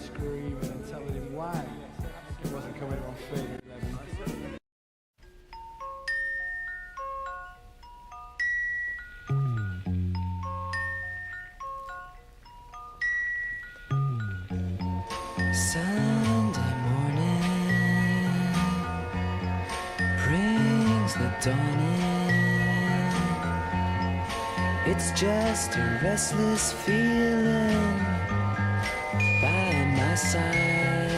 screaming and telling him why he wasn't coming on Figure 11. Sunday morning brings the dawn in. It's just a restless feeling by my side.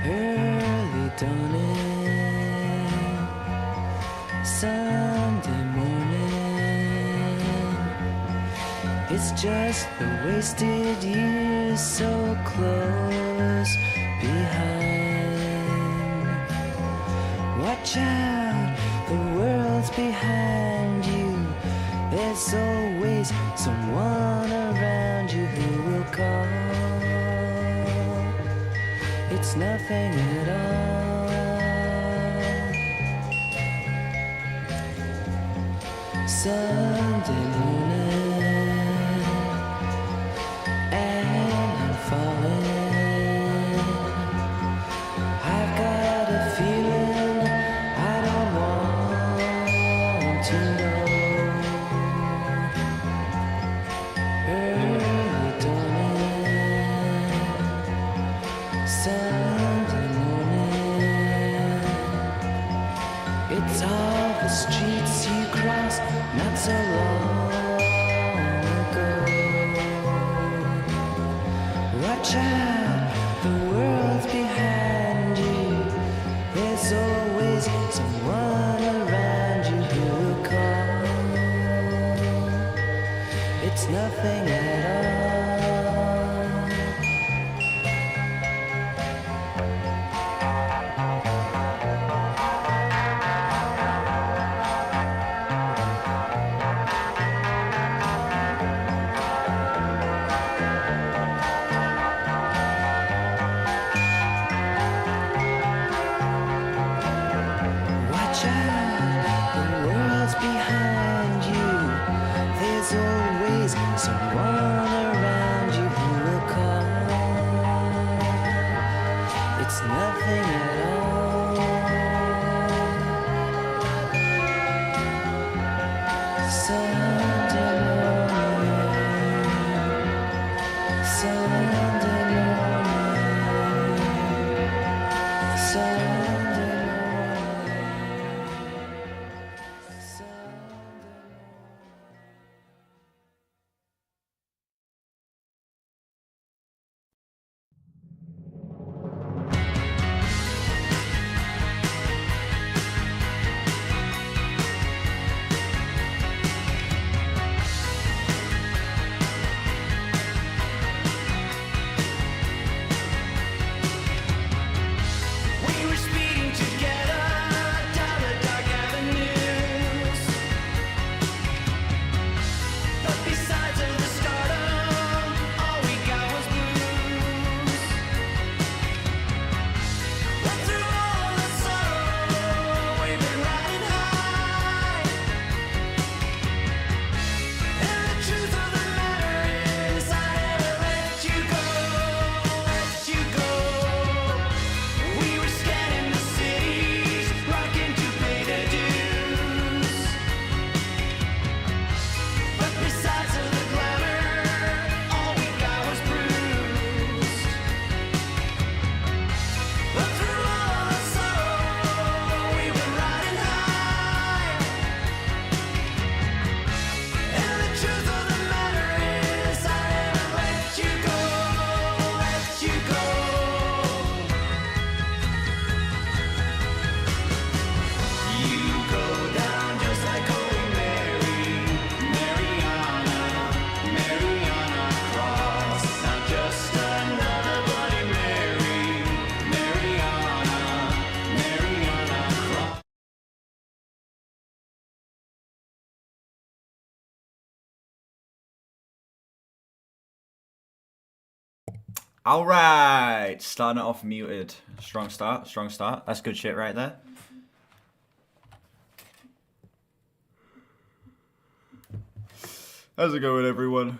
Early dawning, Sunday morning. It's just the wasted years so close behind. Watch out, the world's behind you. There's always someone around you who will call. It's nothing at all. Sunday morning, and I'm falling. I've got a feeling I don't want to know. Early dawning, Sunday morning. It's all the streets you crossed not so long ago. Watch out, the world's behind you. There's always someone around you who will call. It's nothing at all. Watch out, the world's behind you. There's always someone around you who will call. It's nothing at all. Sunday morning, Sunday morning, Sunday morning, Sunday We were speeding together down the dark avenues, but besides of the stardom, all we got was blues. But through all the sorrow, we've been riding high, and the truth of the matter is, I never let you go, let you go. We were scanning the cities, rocking to pay their dues. But besides of the glamour, all we got was bruised. But through all the sorrow, we were riding high, and the truth of the matter is, I never let you go, let you go. You go down just like Holy Mary, Mariana, Mariana Cross. Not just another Bloody Mary, Mariana, Mariana Cross. All right, starting it off muted. Strong start, strong start. That's good shit right there. How's it going, everyone?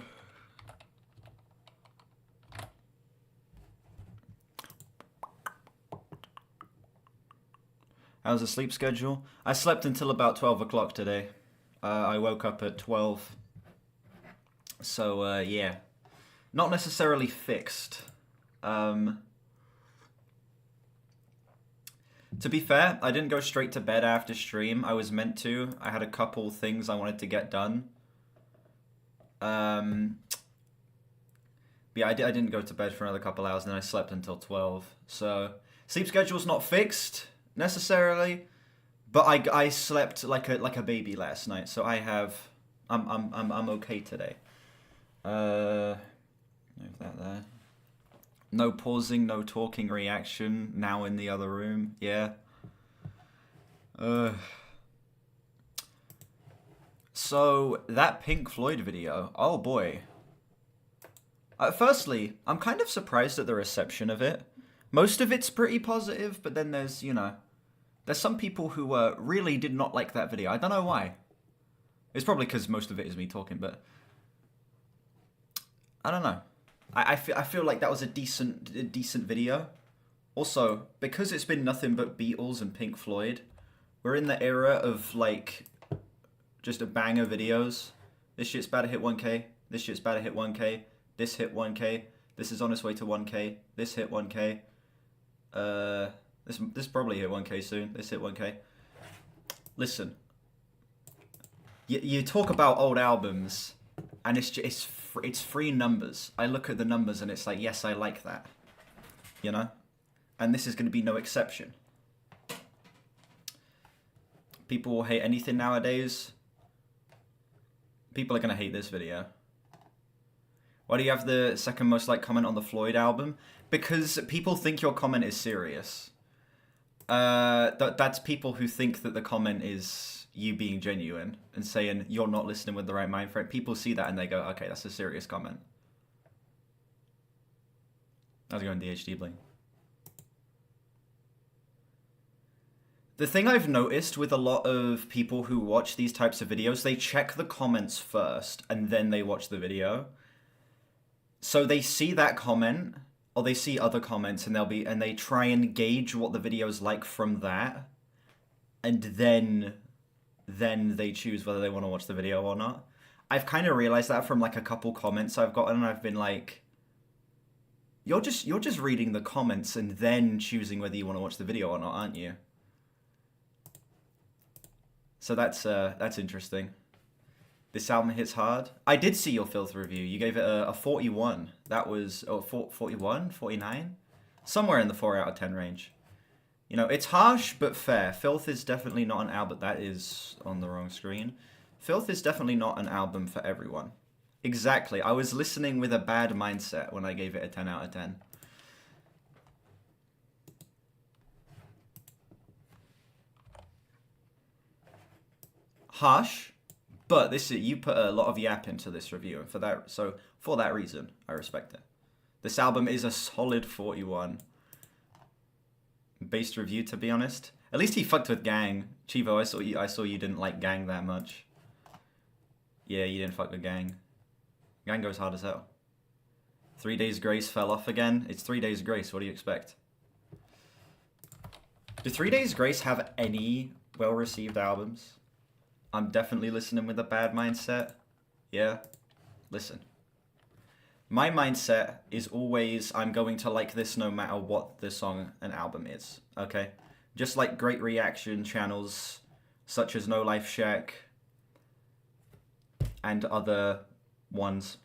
How's the sleep schedule? I slept until about 12 o'clock today. I woke up at 12. So, yeah. Not necessarily fixed. To be fair, I didn't go straight to bed after stream. I was meant to. I had a couple things I wanted to get done. Yeah, I didn't go to bed for another couple hours, and then I slept until 12. So, sleep schedule's not fixed necessarily, but I slept like a baby last night. So I'm okay today. Move that there. No pausing, no talking reaction. Now in the other room. Yeah. So that Pink Floyd video. Oh boy. Firstly, I'm kind of surprised at the reception of it. Most of it's pretty positive, but then there's, you know, there's some people who really did not like that video. I don't know why. It's probably because most of it is me talking, but I don't know. I feel like that was a decent video. Also, because it's been nothing but Beatles and Pink Floyd, we're in the era of like just a banger videos. This shit's about to hit 1K. This shit's about to hit 1K. This hit 1K. This is on its way to 1K. This hit 1K. This probably hit 1K soon. This hit 1K. Listen. You talk about old albums, and it's free numbers. I look at the numbers and it's like, yes, I like that. You know? And this is going to be no exception. People will hate anything nowadays. People are going to hate this video. Why do you have the second most liked comment on the Floyd album? Because people think your comment is serious. That's people who think that the comment is you being genuine and saying you're not listening with the right mind frame. People see that and they go, okay, that's a serious comment. How's it going, DHD Bling? The thing I've noticed with a lot of people who watch these types of videos, they check the comments first and then they watch the video. So they see that comment, or they see other comments, and they try and gauge what the video's like from that, and then they choose whether they want to watch the video or not. I've kind of realized that from like a couple comments I've gotten, and I've been like, you're just reading the comments and then choosing whether you want to watch the video or not, aren't you? So that's interesting. This album hits hard. I did see your Filth review. You gave it a 41. That was 41, 49? Somewhere in the 4 out of 10 range. You know, it's harsh but fair. Filth is definitely not an album. That is on the wrong screen. Filth is definitely not an album for everyone. Exactly. I was listening with a bad mindset when I gave it a 10 out of 10. Harsh. But you put a lot of yap into this review, and for that reason, I respect it. This album is a solid 41. Based review, to be honest. At least he fucked with Gang. Chivo, I saw you didn't like Gang that much. Yeah, you didn't fuck with Gang. Gang goes hard as hell. 3 Days Grace fell off again. It's 3 Days Grace. What do you expect? Do 3 Days Grace have any well-received albums? I'm definitely listening with a bad mindset. Yeah, listen. My mindset is always, I'm going to like this no matter what the song and album is, okay? Just like great reaction channels, such as No Life Shack, and other ones.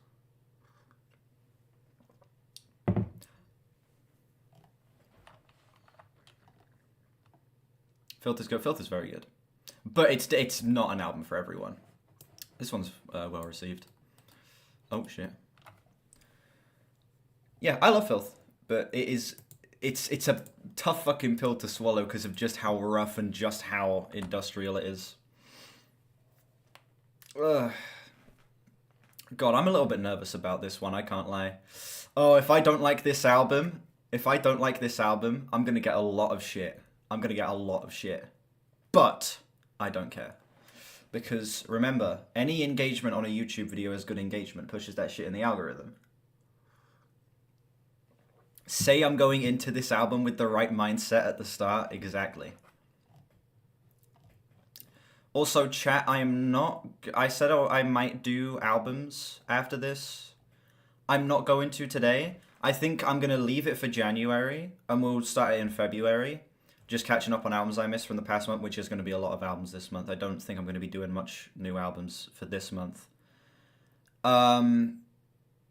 Filth is good. Filth is very good. But it's not an album for everyone. This one's well received. Oh shit. Yeah, I love Filth, but it's a tough fucking pill to swallow because of just how rough and just how industrial it is. Ugh. God, I'm a little bit nervous about this one, I can't lie. Oh, if I don't like this album, I'm gonna get a lot of shit. But I don't care. Because, remember, any engagement on a YouTube video is good engagement. Pushes that shit in the algorithm. Say I'm going into this album with the right mindset at the start. Exactly. Also, chat, I am not... I said I might do albums after this. I'm not going to today. I think I'm going to leave it for January, and we'll start it in February. Just catching up on albums I missed from the past month, which is going to be a lot of albums this month. I don't think I'm going to be doing much new albums for this month. Not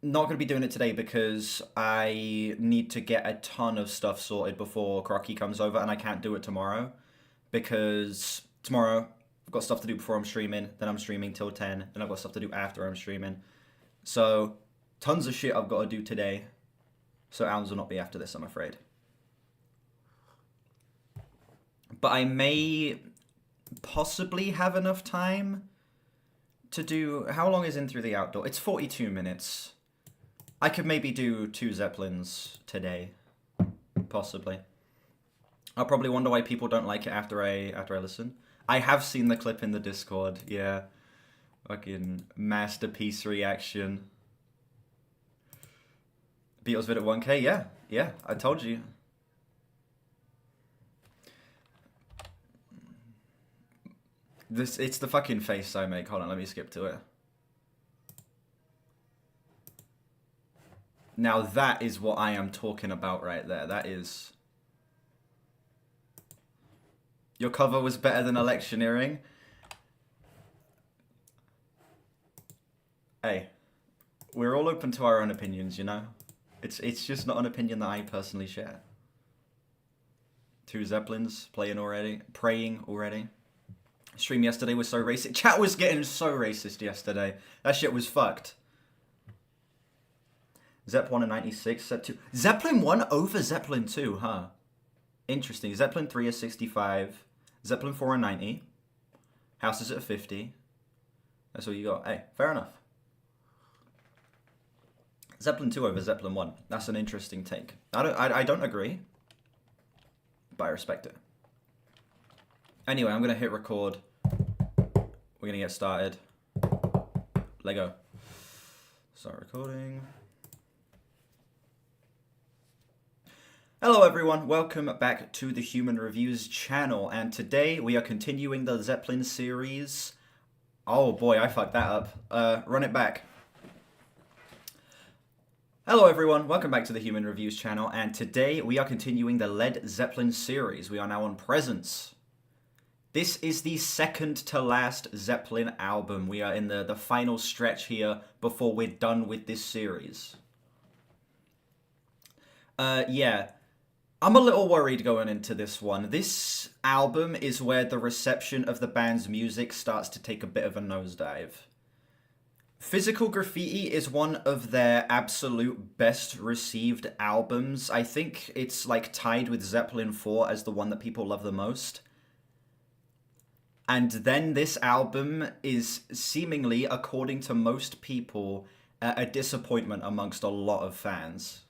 going to be doing it today because I need to get a ton of stuff sorted before Crocky comes over, and I can't do it tomorrow because tomorrow I've got stuff to do before I'm streaming, then I'm streaming till 10, then I've got stuff to do after I'm streaming. So, tons of shit I've got to do today. So albums will not be after this, I'm afraid. But I may possibly have enough time to do... How long is In Through the Outdoor? It's 42 minutes. I could maybe do 2 Zeppelins today. Possibly. I'll probably wonder why people don't like it after I listen. I have seen the clip in the Discord, yeah. Fucking masterpiece reaction. Beatles vid at 1K, yeah, I told you. It's the fucking face I make. Hold on, let me skip to it. Now that is what I am talking about right there. That is... Your cover was better than Electioneering. Hey, we're all open to our own opinions, you know? It's just not an opinion that I personally share. 2 Zeppelins praying already. Stream yesterday was so racist. Chat was getting so racist yesterday. That shit was fucked. Zepp 1 in 96, Zepp 2. Zeppelin 1 over Zeppelin 2, huh? Interesting. Zeppelin 3 is 65. Zeppelin 4 in 90. House is at 50. That's all you got. Hey, fair enough. Zeppelin 2 over Zeppelin 1. That's an interesting take. I don't agree, but I respect it. Anyway, I'm going to hit record. We're going to get started. Lego. Start recording. Hello everyone, welcome back to the Human Reviews channel, and today we are continuing the Zeppelin series. Oh boy, I fucked that up. Run it back. Hello everyone, welcome back to the Human Reviews channel, and today we are continuing the Led Zeppelin series. We are now on Presence. This is the second to last Zeppelin album. We are in the final stretch here before we're done with this series. Yeah. I'm a little worried going into this one. This album is where the reception of the band's music starts to take a bit of a nosedive. Physical Graffiti is one of their absolute best received albums. I think it's like tied with Zeppelin 4 as the one that people love the most. And then this album is seemingly, according to most people, a disappointment amongst a lot of fans.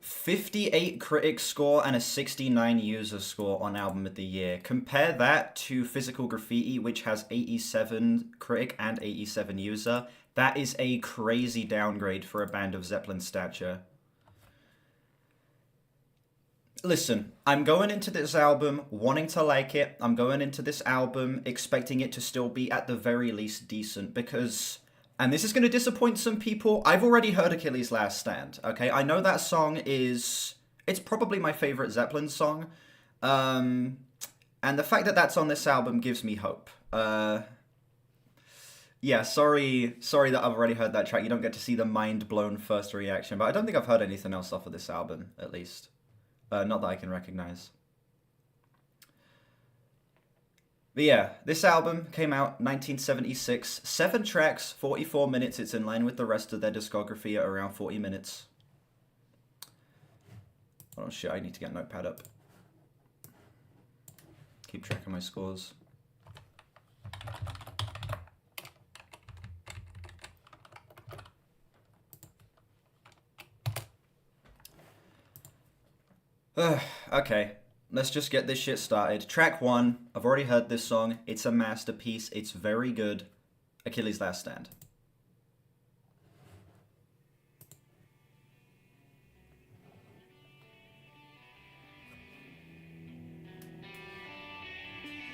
58 critic score and a 69 user score on Album of the Year. Compare that to Physical Graffiti, which has 87 critic and 87 user. That is a crazy downgrade for a band of Zeppelin stature. Listen, I'm going into this album wanting to like it. I'm going into this album expecting it to still be at the very least decent because... And this is going to disappoint some people. I've already heard Achilles' Last Stand, okay? I know that song is... It's probably my favorite Zeppelin song. And the fact that that's on this album gives me hope. Yeah, sorry that I've already heard that track. You don't get to see the mind-blown first reaction. But I don't think I've heard anything else off of this album, at least. Not that I can recognize. But yeah, this album came out 1976. 7 tracks, 44 minutes. It's in line with the rest of their discography at around 40 minutes. Oh shit, I need to get a notepad up. Keep track of my scores. Okay. Let's just get this shit started. Track 1, I've already heard this song. It's a masterpiece. It's very good. Achilles' Last Stand.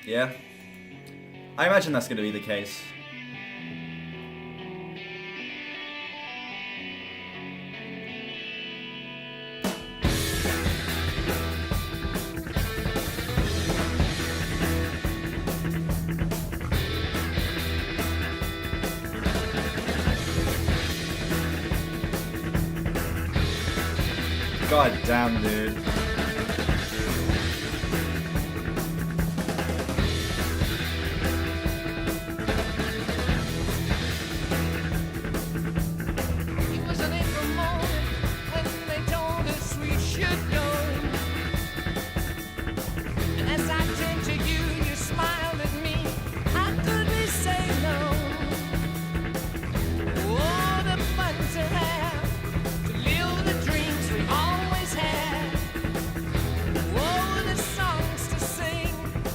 Yeah. I imagine that's gonna be the case. God damn, dude. It was an April morning when they told us we should go. And as I turned to you, you smiled at me. How could we say no? Oh, the fun to have, to live the dreams we always had. Oh, the songs to sing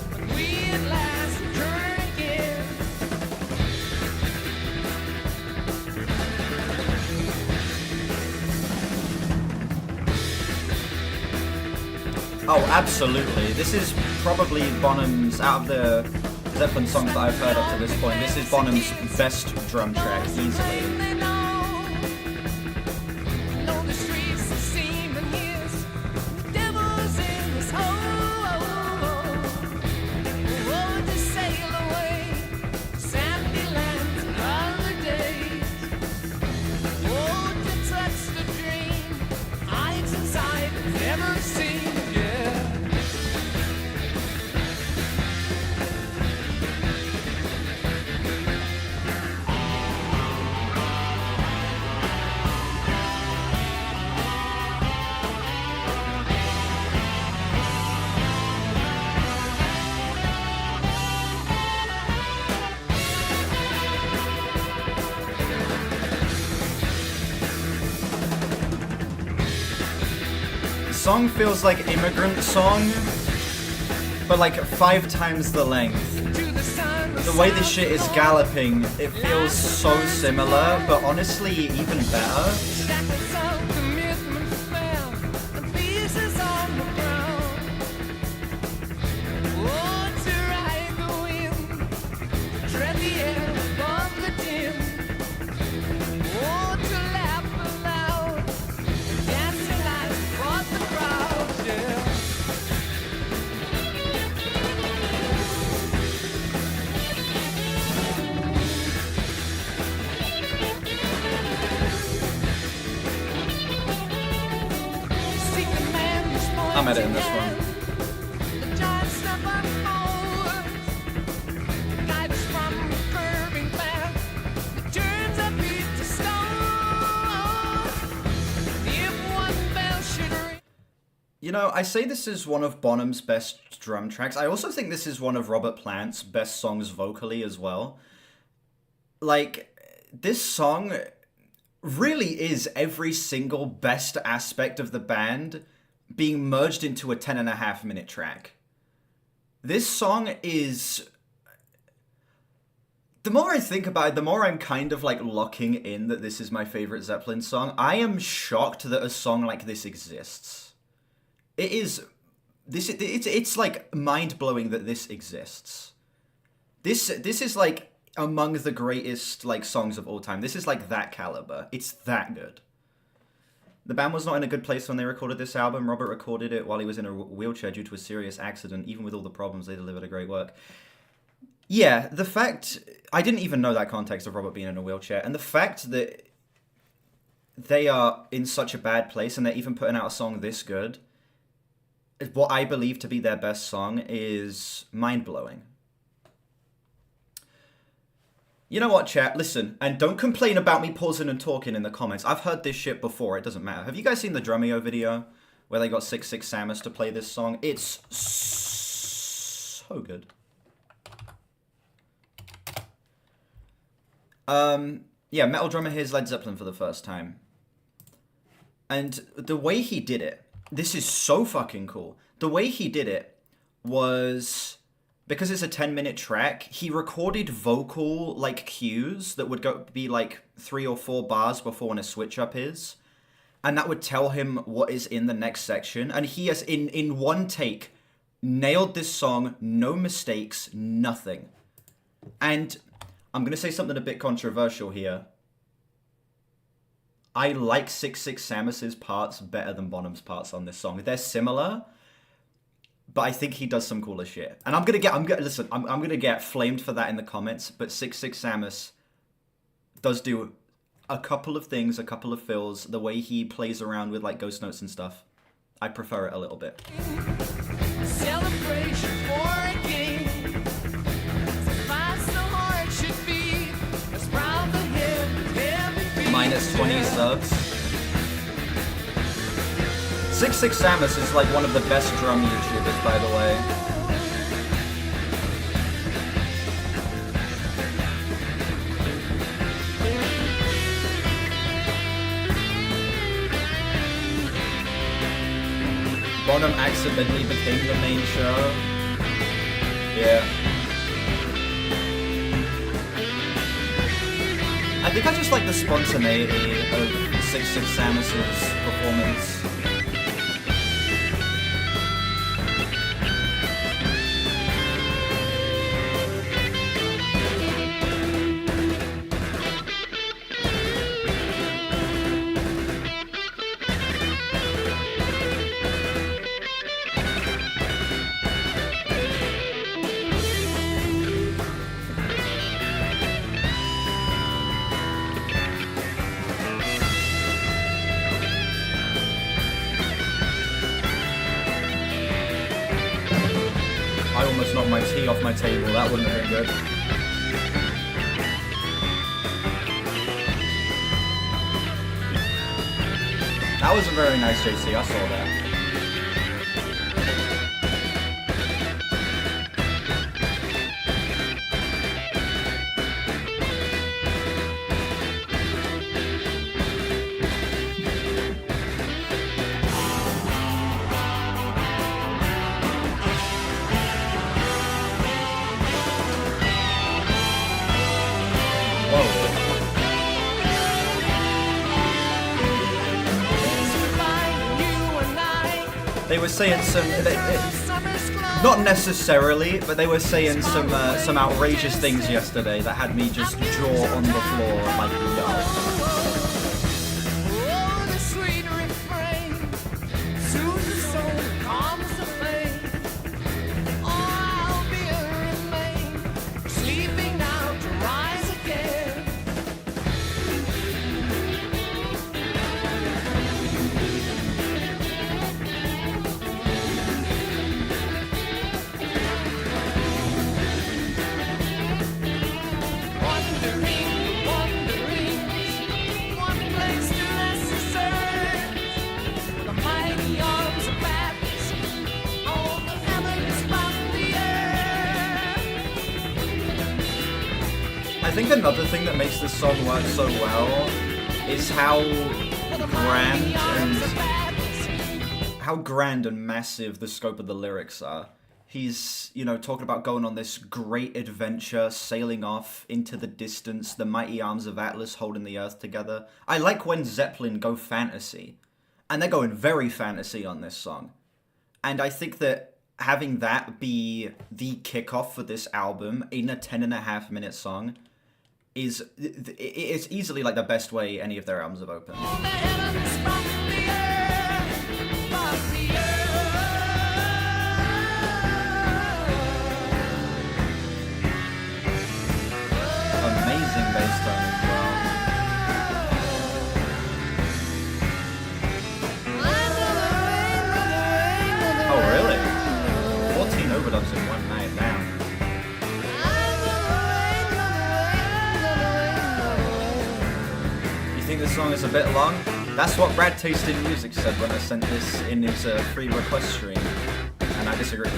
when we at last return again. Oh, absolutely. This is probably Bonham's, out of the Zeppelin songs that I've heard up to this point, this is Bonham's best drum track, easily. They know the streets are seeming his. The devil's in his hole. Oh, to sail away, sandy lands and other days. Oh, to touch the dream, eyes inside never seen. Yeah. The song feels like Immigrant Song, but like 5 times the length. To the sun, The way this shit is galloping, it feels so similar, but honestly, even better. shackles of commitment fell, and pieces on the ground. Oh, to ride the wind, tread the air above the din. Oh, to laugh aloud, dancing lights across the crowd, yeah. Seek the man who's born I'm editing this to one. end. The giant step unfolds, guide us from the curving path that turns our feet to stone. If one bell should ring. You know, I say this is one of Bonham's best drum tracks. I also think this is one of Robert Plant's best songs vocally as well. Like, this song really is every single best aspect of the band being merged into a 10.5-minute track. This song is... The more I think about it, the more I'm kind of like locking in that this is my favorite Zeppelin song. I am shocked that a song like this exists. It is... It's like mind-blowing that this exists. This is like among the greatest like songs of all time. This is like that caliber. It's that good. The band was not in a good place when they recorded this album. Robert recorded it while he was in a wheelchair due to a serious accident. Even with all the problems, they delivered a great work. Yeah, the fact... I didn't even know that context of Robert being in a wheelchair. And the fact that they are in such a bad place and they're even putting out a song this good, what I believe to be their best song, is mind-blowing. You know what, chat? Listen, and don't complain about me pausing and talking in the comments. I've heard this shit before. It doesn't matter. Have you guys seen the Drumeo video where they got 66 Samus to play this song? It's so good. Yeah, metal drummer hears Led Zeppelin for the first time. And the way he did it, this is so fucking cool. The way he did it was... Because it's a 10-minute track, he recorded vocal, like, cues that would be, like, 3 or 4 bars before when a switch-up is. And that would tell him what is in the next section. And he has, in one take, nailed this song, no mistakes, nothing. And I'm gonna say something a bit controversial here. I like 6'6" Samus's parts better than Bonham's parts on this song. They're similar, but I think he does some cooler shit. And I'm gonna get flamed for that in the comments, but 6'6" Samus does do a couple of things, a couple of fills, the way he plays around with like ghost notes and stuff. I prefer it a little bit. Celebration for a king. Survive so hard should be. As proud for him, every Minus 20 subs. 6'6" Samus is like one of the best drum YouTubers, by the way. Bonham accidentally became the main show. Yeah. I think I just like the spontaneity of 6'6" Samus's performance. I almost knocked my tea off my table, that wouldn't have been good. That was a very nice JC, I saw that. They were saying not necessarily, but they were saying some outrageous things yesterday that had me just jaw on the floor like no. I think another thing that makes this song work so well is how grand and massive the scope of the lyrics are. He's, you know, talking about going on this great adventure, sailing off into the distance, the mighty arms of Atlas holding the earth together. I like when Zeppelin go fantasy, and they're going very fantasy on this song. And I think that having that be the kickoff for this album in a 10.5-minute song it's easily like the best way any of their albums have opened. Amazing bass tone as well. Oh really? 14 overdubs in one night, damn. Think this song is a bit long? That's what Brad Taste in Music said when I sent this in his free request stream, and I disagree.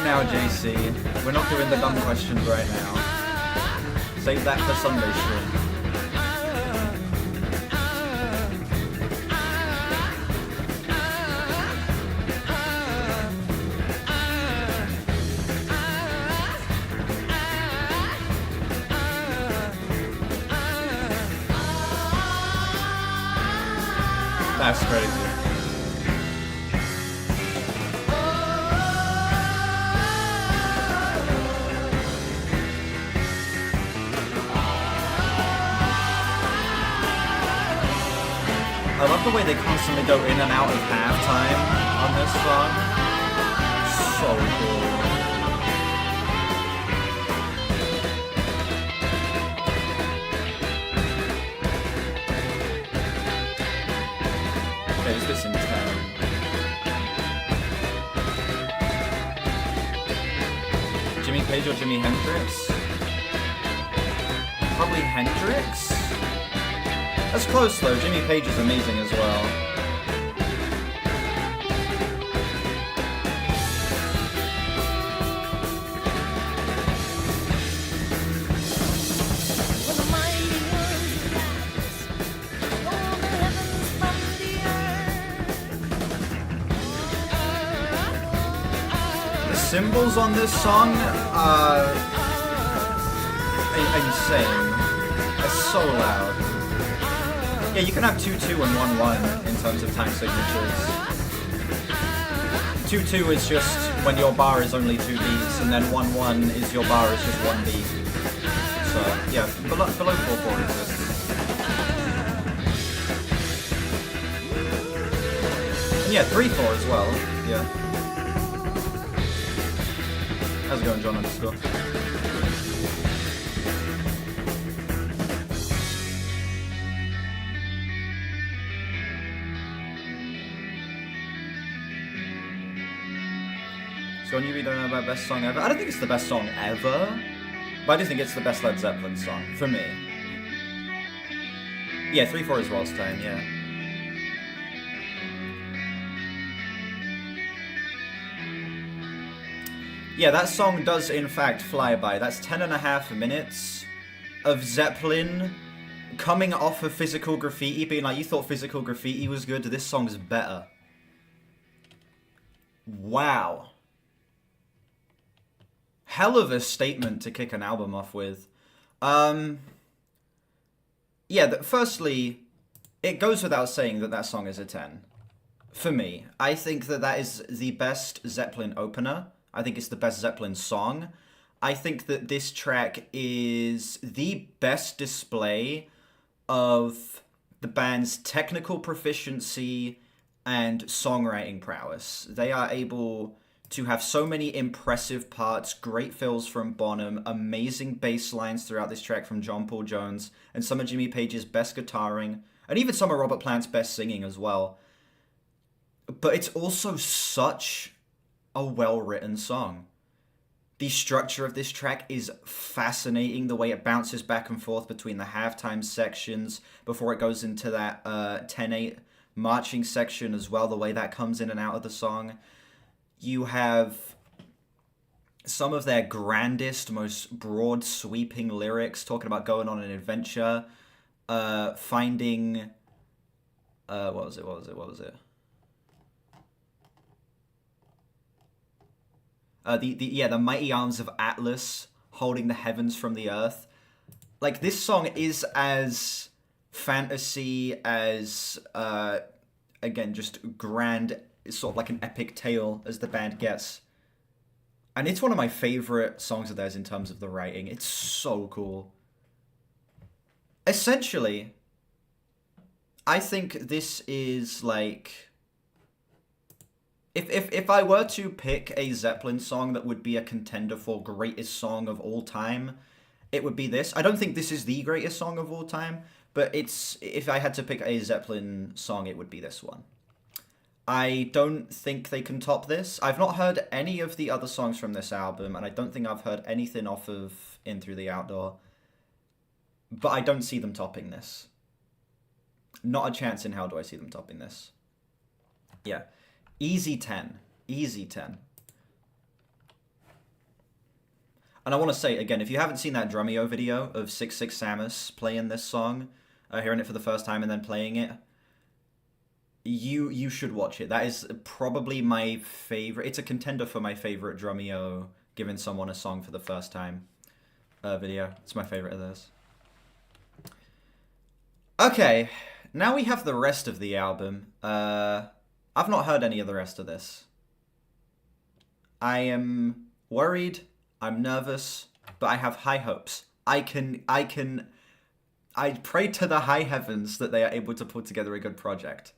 now, JC. We're not doing the dumb questions right now. Save that for Sunday stream. That's crazy. I love the way they constantly go in and out of halftime on this song. So cool. Okay, is this in 10? Jimmy Page or Jimi Hendrix? Probably Hendrix? That's close though, Jimmy Page is amazing as well. The cymbals on this song are insane. They're so loud. Yeah, you can have 2-2 and 1-1 in terms of time signatures. 2-2 is just when your bar is only 2 beats, and then 1-1 is your bar is just 1 beat. So, yeah, below 4-4 exists. And yeah, 3-4 as well, yeah. How's it going, John underscore? So on you don't know about best song ever? I don't think it's the best song ever, but I do think it's the best Led Zeppelin song, for me. Yeah, 3-4 is Waltz Time, yeah. Yeah, that song does in fact fly by. That's 10.5 minutes of Zeppelin coming off of Physical Graffiti, being like, you thought Physical Graffiti was good, this song's better. Wow. Hell of a statement to kick an album off with. Yeah, firstly, it goes without saying that that song is a 10. For me, I think that that is the best Zeppelin opener. I think it's the best Zeppelin song. I think that this track is the best display of the band's technical proficiency and songwriting prowess. They are able to have so many impressive parts, great fills from Bonham, amazing bass lines throughout this track from John Paul Jones, and some of Jimmy Page's best guitaring, and even some of Robert Plant's best singing as well. But it's also such a well-written song. The structure of this track is fascinating, the way it bounces back and forth between the halftime sections before it goes into that 10-8 marching section as well, the way that comes in and out of the song. You have some of their grandest, most broad, sweeping lyrics, talking about going on an adventure, finding... what was it? The mighty arms of Atlas holding the heavens from the earth. Like, this song is as fantasy as, again, just grand... It's sort of like an epic tale as the band gets. And it's one of my favorite songs of theirs in terms of the writing. It's so cool. Essentially, I think this is like... If I were to pick a Zeppelin song that would be a contender for greatest song of all time, it would be this. I don't think this is the greatest song of all time, but if I had to pick a Zeppelin song, it would be this one. I don't think they can top this. I've not heard any of the other songs from this album, and I don't think I've heard anything off of In Through the Outdoor. But I don't see them topping this. Not a chance in hell do I see them topping this. Yeah. Easy 10. Easy 10. And I want to say, again, if you haven't seen that Drumeo video of 66 Samus playing this song, hearing it for the first time and then playing it, you should watch it. That is probably my favorite. It's a contender for my favorite Drumeo giving someone a song for the first time video. It's my favorite of those. Okay, now we have the rest of the album. I've not heard any of the rest of this. I am worried, I'm nervous, but I have high hopes. I pray to the high heavens that they are able to put together a good project.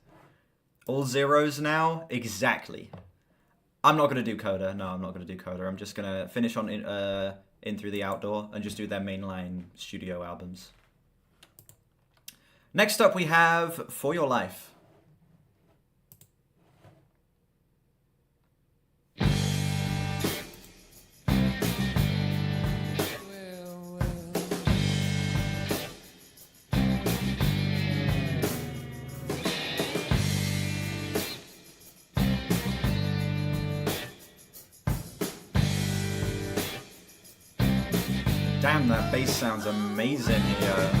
All zeros now? Exactly. I'm not going to do Coda. No, I'm not going to do Coda. I'm just going to finish on In Through the Outdoor and just do their mainline studio albums. Next up we have For Your Life. Damn, that bass sounds amazing here.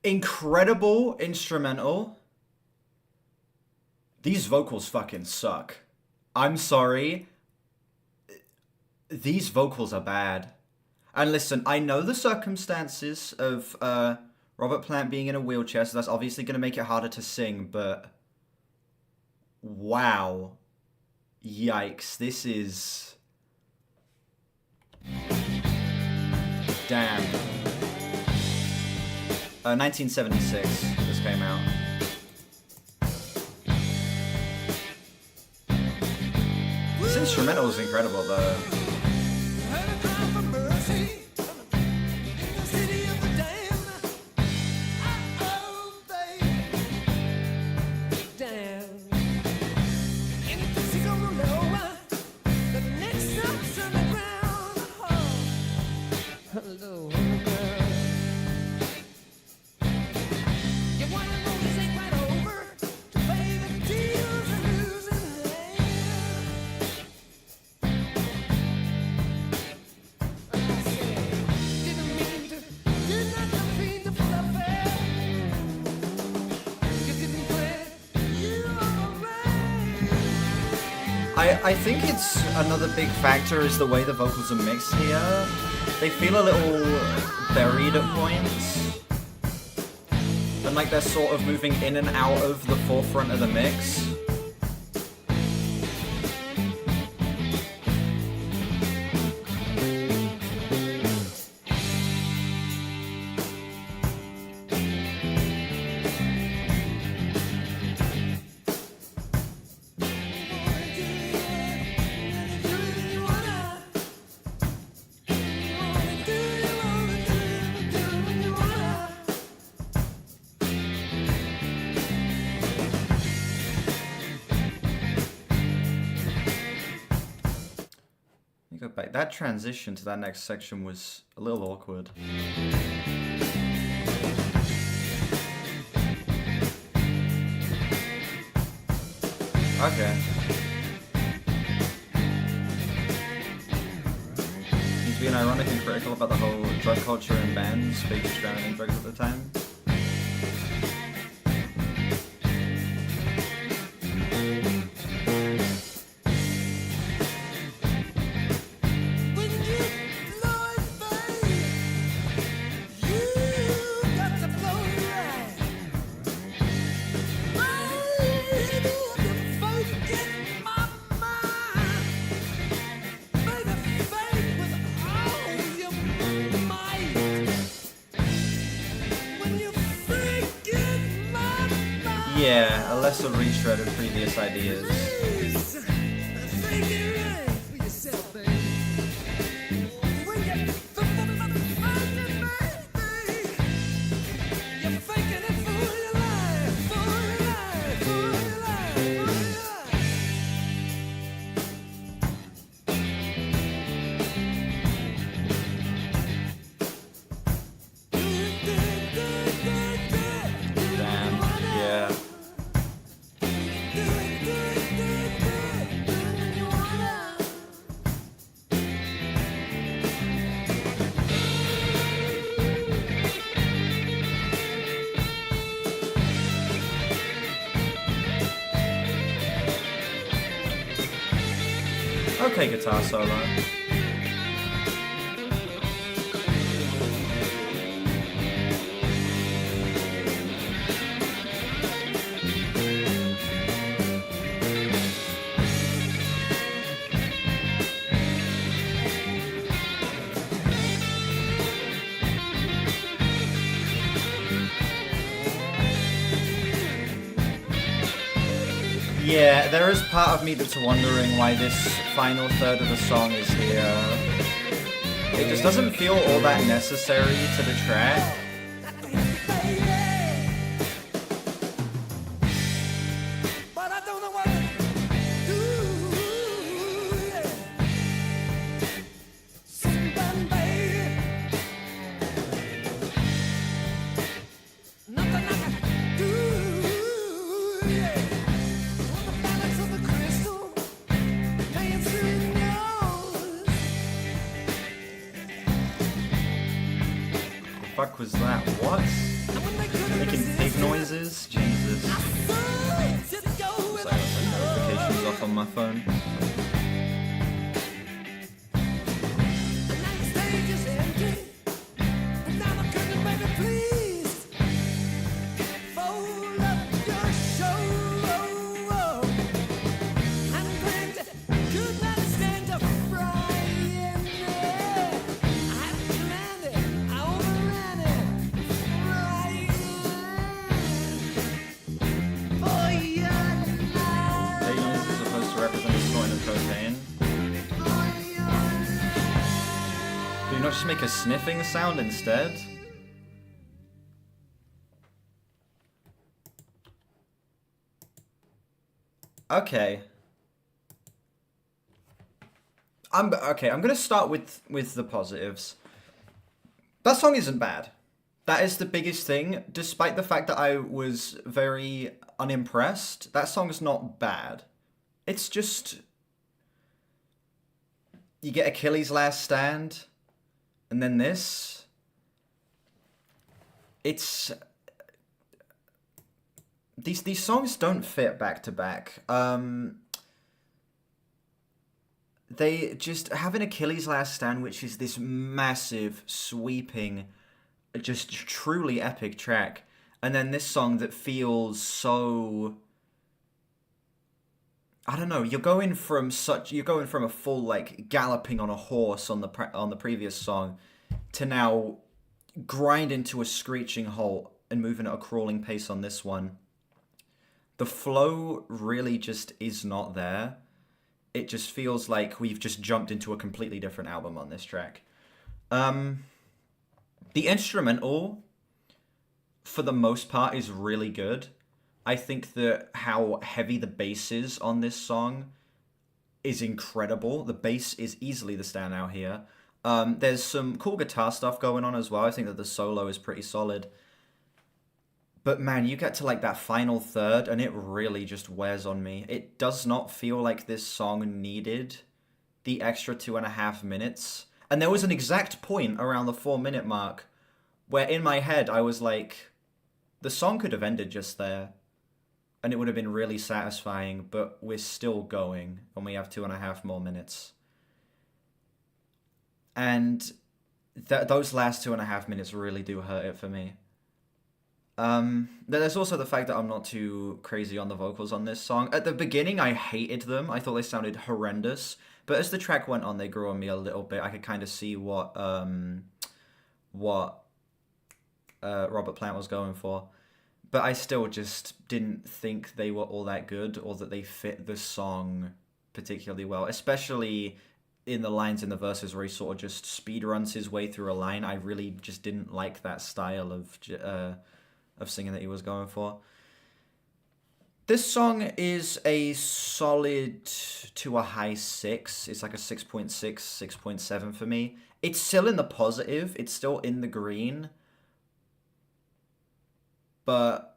Incredible instrumental. These vocals fucking suck. I'm sorry. These vocals are bad. And listen, I know the circumstances of Robert Plant being in a wheelchair, so that's obviously going to make it harder to sing, but wow. Yikes, this is... Damn. 1976, this came out. This instrumental is incredible, though. I think it's another big factor is the way the vocals are mixed here. They feel a little buried at points. And like they're sort of moving in and out of the forefront of the mix. Go back. That transition to that next section was a little awkward. Okay. He's being ironic and critical about the whole drug culture in bands, babies drowning in drugs at the time. Yeah, a lesser retread of previous ideas. Damn, yeah. Okay, guitar solo. Yeah, there is part of me that's wondering why this final third of the song is here. It just doesn't feel all that necessary to the track. Fuck was that? What? Making pig noises? Jesus. Sorry, notifications off on my phone. Just make a sniffing sound instead? Okay. I'm gonna start with the positives. That song isn't bad. That is the biggest thing. Despite the fact that I was very unimpressed, that song's not bad. It's just... You get Achilles' Last Stand... And then this, it's, these songs don't fit back to back. They just have an Achilles' Last Stand, which is this massive, sweeping, just truly epic track. And then this song that feels so, I don't know, you're going from a full, like, galloping on a horse on the previous song to now grind into a screeching halt and moving at a crawling pace on this one. The flow really just is not there. It just feels like we've just jumped into a completely different album on this track. The instrumental, for the most part, is really good. I think that how heavy the bass is on this song is incredible. The bass is easily the standout here. There's some cool guitar stuff going on as well. I think that the solo is pretty solid. But man, you get to like that final third and it really just wears on me. It does not feel like this song needed the extra 2.5 minutes. And there was an exact point around the 4-minute mark where in my head I was like, the song could have ended just there. And it would have been really satisfying, but we're still going, and we have 2.5 more minutes. And those last 2.5 minutes really do hurt it for me. There's also the fact that I'm not too crazy on the vocals on this song. At the beginning, I hated them. I thought they sounded horrendous. But as the track went on, they grew on me a little bit. I could kind of see what Robert Plant was going for. but I still just didn't think they were all that good or that they fit the song particularly well, especially in the lines in the verses where he sort of just speed runs his way through a line. I really just didn't like that style of singing that he was going for. This song is a solid to a high 6. It's like a 6.6, 6.7 for me. It's still in the positive. It's still in the green. But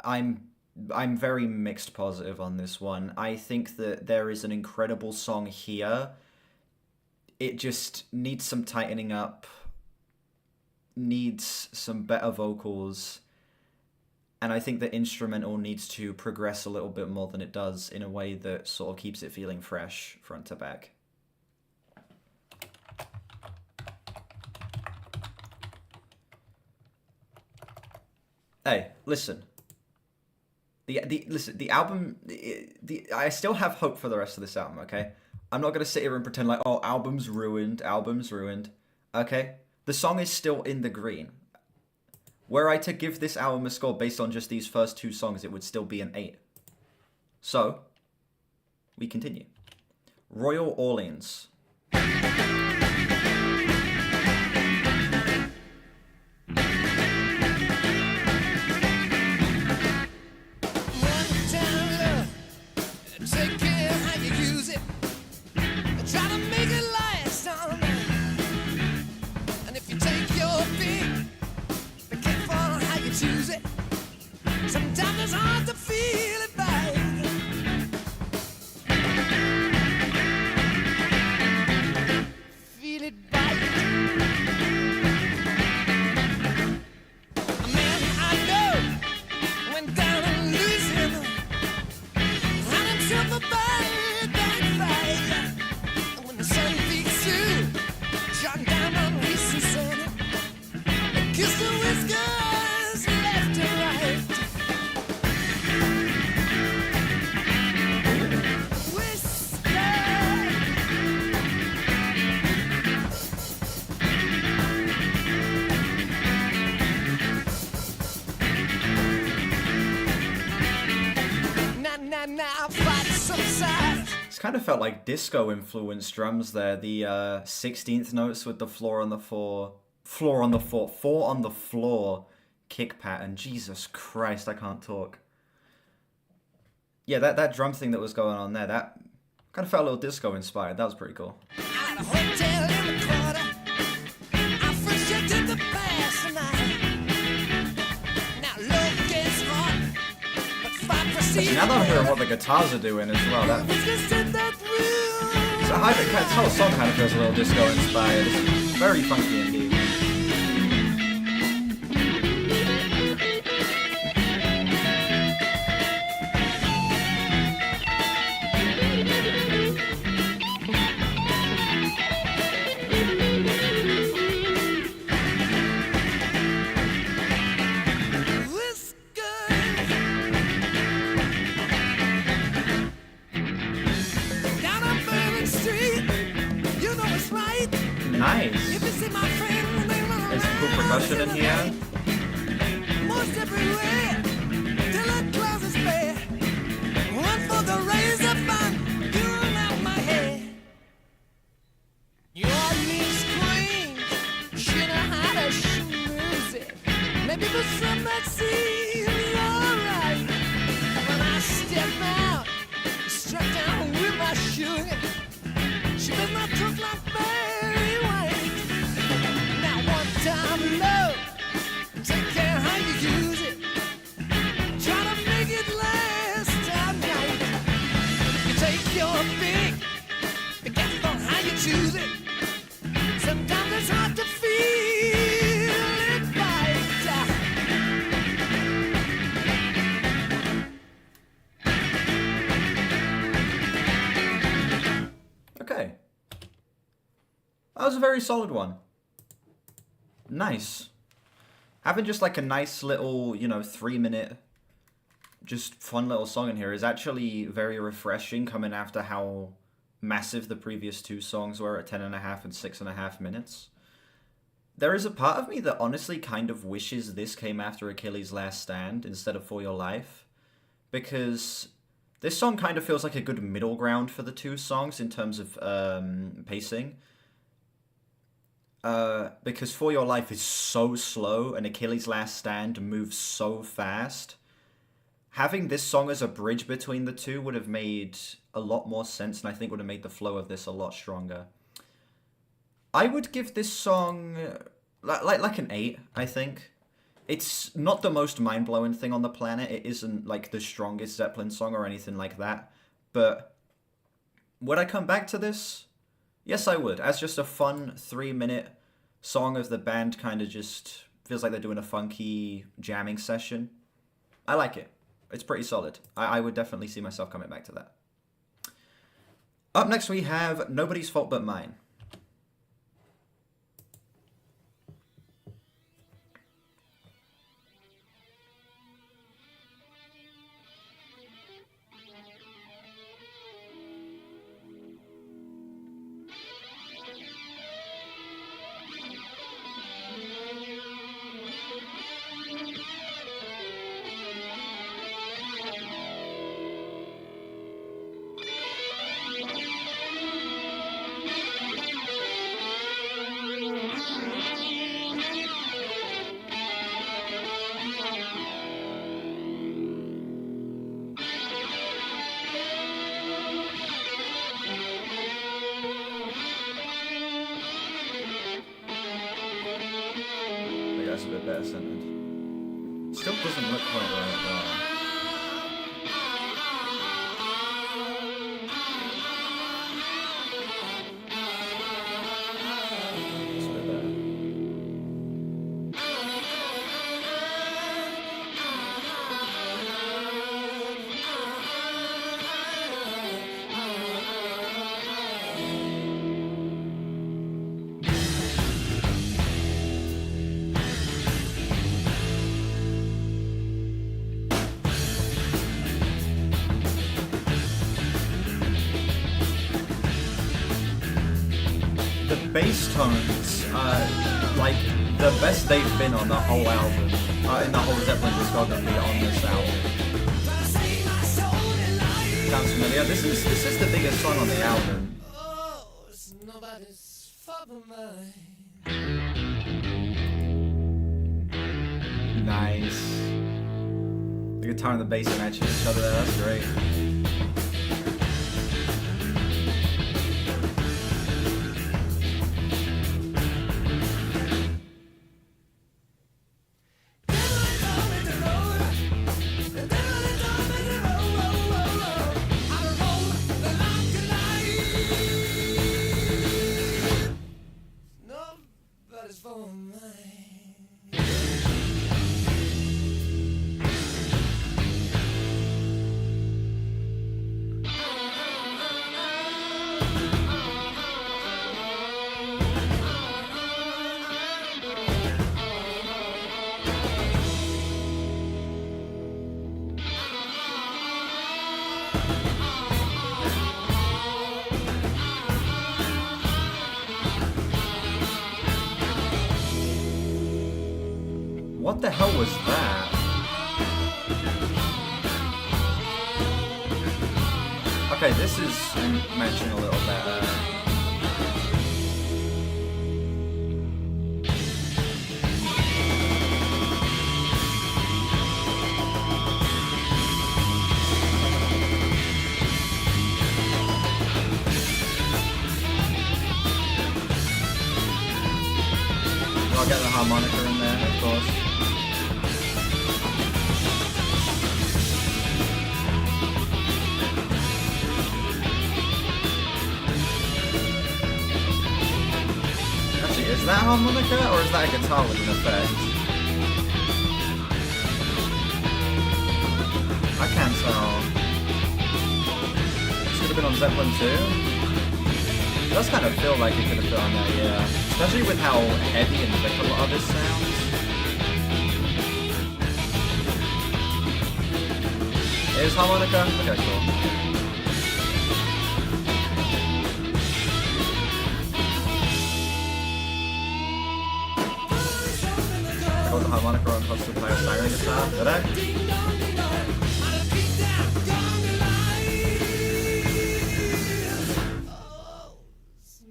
I'm very mixed positive on this one. I think that there is an incredible song here. It just needs some tightening up. Needs some better vocals. And I think the instrumental needs to progress a little bit more than it does in a way that sort of keeps it feeling fresh front to back. Hey, listen. The album. I still have hope for the rest of this album. Okay, I'm not gonna sit here and pretend like, oh, album's ruined. Album's ruined. Okay, the song is still in the green. Were I to give this album a score based on just these first 2 songs, it would still be an 8. So, we continue. Royal Orleans. Take care how you use it. Try to make it last all night. And if you take your pick, be careful how you choose it. Sometimes it's hard to feel it right. Feel it right. A man I know went down in Louisiana. Himself a bad fight. And when the sun peeks through, shot down on recent sun, and kiss the whiskers left and right. Now fight some sides. It's kind of felt like disco influenced drums there. The 16th notes with the four on the floor kick pattern. Jesus Christ, I can't talk. Yeah, that drum thing that was going on there, that kind of felt a little disco inspired. That was pretty cool. At a hotel in the quarter, I first checked in the past tonight. Now love gets hot, but fight proceeds. Now that I'm hearing what the guitars are doing as well, that this whole song kind of feels a little disco inspired. It's very funky indeed. Nice. There's some cool percussion in here. Most everywhere, till it closes bare. One for the razor fun, pulling out my hair. New Orleans screams, she know how to schmooze it. Maybe for some that seems alright. When I step out, struck down with my sugar. She made my talk like very white. Now one time low, take care how you use it. Try to make it last all night. You take your pick, be careful how you choose it. Sometimes it's hard to feel it right. Okay. That was a very solid one. Nice. Having just like a nice little, 3-minute, just fun little song in here is actually very refreshing coming after how massive the previous 2 songs were at 10.5 and 6.5 minutes. There is a part of me that honestly kind of wishes this came after Achilles' Last Stand instead of For Your Life, because this song kind of feels like a good middle ground for the two songs in terms of pacing. Because For Your Life is so slow and Achilles' Last Stand moves so fast. Having this song as a bridge between the two would have made a lot more sense, and I think would have made the flow of this a lot stronger. I would give this song like an 8, I think. It's not the most mind-blowing thing on the planet. It isn't like the strongest Zeppelin song or anything like that. But would I come back to this? Yes, I would. As just a fun 3-minute song of the band kind of just feels like they're doing a funky jamming session. I like it. It's pretty solid. I would definitely see myself coming back to that. Up next we have Nobody's Fault But Mine. That's a bit better centered. Still doesn't look quite right there. It's a bit better. The bass tones are like the best they've been on the whole album, in the whole Zeppelin discography on this album. Sounds familiar? This is the biggest song on the album. Oh, it's nobody's fault but mine. Nice. The guitar and the bass are matching each other there. That's great. Nobody's fault but mine. What the hell was that? Okay, this is matching a little better. I'll get the harmonica in there, of course. Actually, is that harmonica or is that a guitar with an effect? I can't tell. This could have been on Zeppelin too. It does kind of feel like it could have been on there, yeah. Especially with how heavy and thick a lot of this sounds. Is harmonica? Okay, cool. the harmonica on constant play of siren guitar. Did I?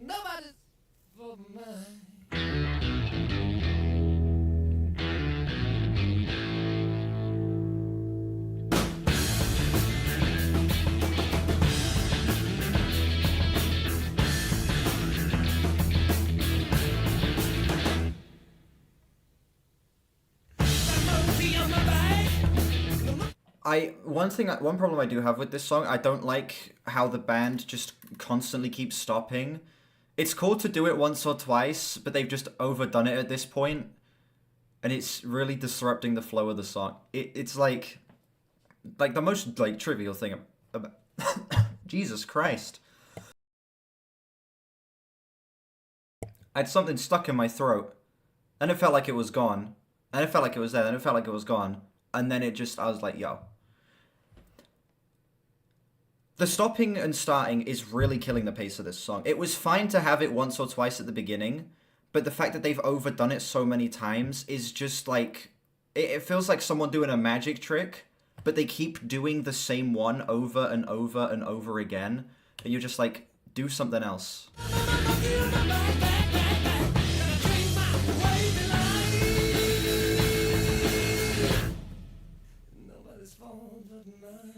Nobody's for mine. One problem I do have with this song, I don't like how the band just constantly keeps stopping. It's cool to do it once or twice, but they've just overdone it at this point, and it's really disrupting the flow of the song. It's like the most like trivial thing about Jesus Christ. I had something stuck in my throat, and it felt like it was gone, and it felt like it was there, and it felt like it was gone, and then I was like, yo. The stopping and starting is really killing the pace of this song. It was fine to have it once or twice at the beginning, but the fact that they've overdone it so many times is just like... It feels like someone doing a magic trick, but they keep doing the same one over and over and over again, and you're just like, do something else. Nobody's fault but mine.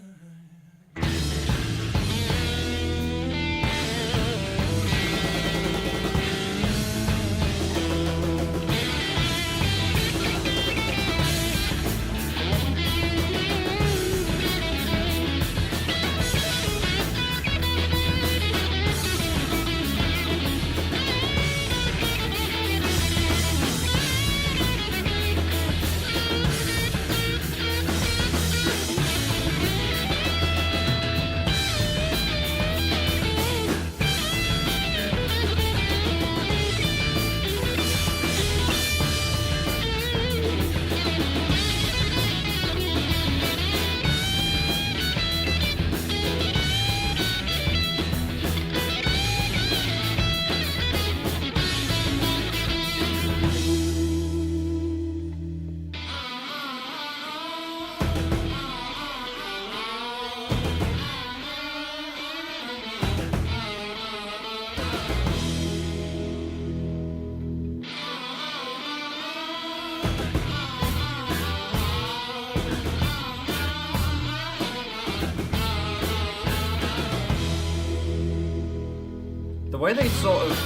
The way they the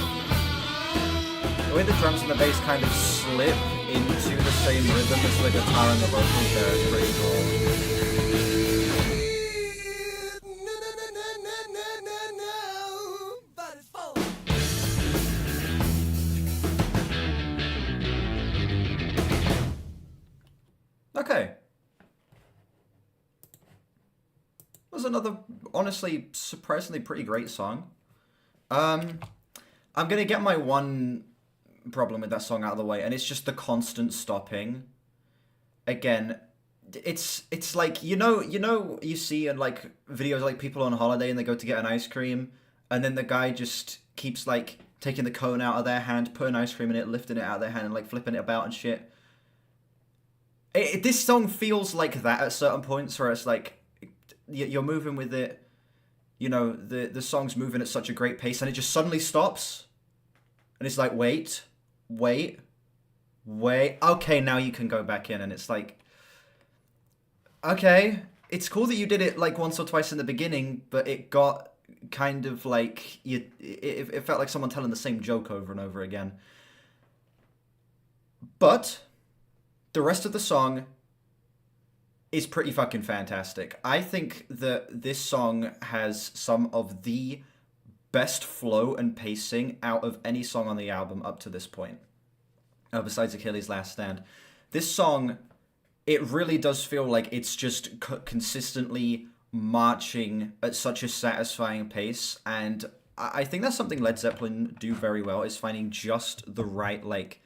way the drums and the bass kind of slip into the same rhythm as the guitar and the vocals there is pretty cool. Okay. That was another, honestly, surprisingly pretty great song. I'm gonna get my one problem with that song out of the way, and it's just the constant stopping. Again, it's like, you see in like videos like people on holiday and they go to get an ice cream, and then the guy just keeps like taking the cone out of their hand, putting ice cream in it, lifting it out of their hand, and like flipping it about and shit. This song feels like that at certain points where it's like you're moving with it. You know, the song's moving at such a great pace, and it just suddenly stops. And it's like, wait. Okay, now you can go back in. And it's like, okay, it's cool that you did it like once or twice in the beginning, but it got kind of like, it felt like someone telling the same joke over and over again. But the rest of the song is pretty fucking fantastic. I think that this song has some of the best flow and pacing out of any song on the album up to this point. Besides Achilles' Last Stand. This song, it really does feel like it's just consistently marching at such a satisfying pace, and I think that's something Led Zeppelin do very well, is finding just the right, like,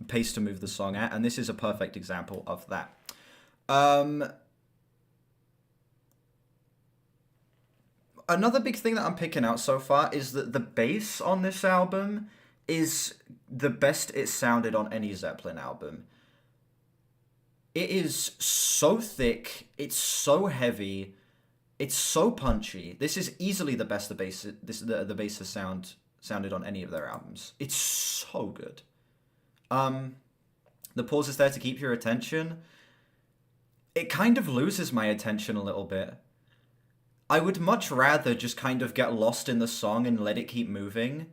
pace to move the song at, and this is a perfect example of that. Another big thing that I'm picking out so far is that the bass on this album is the best it sounded on any Zeppelin album. It is so thick, it's so heavy, it's so punchy. This is easily the best the bass has sounded on any of their albums. It's so good. The pause is there to keep your attention. It kind of loses my attention a little bit. I would much rather just kind of get lost in the song and let it keep moving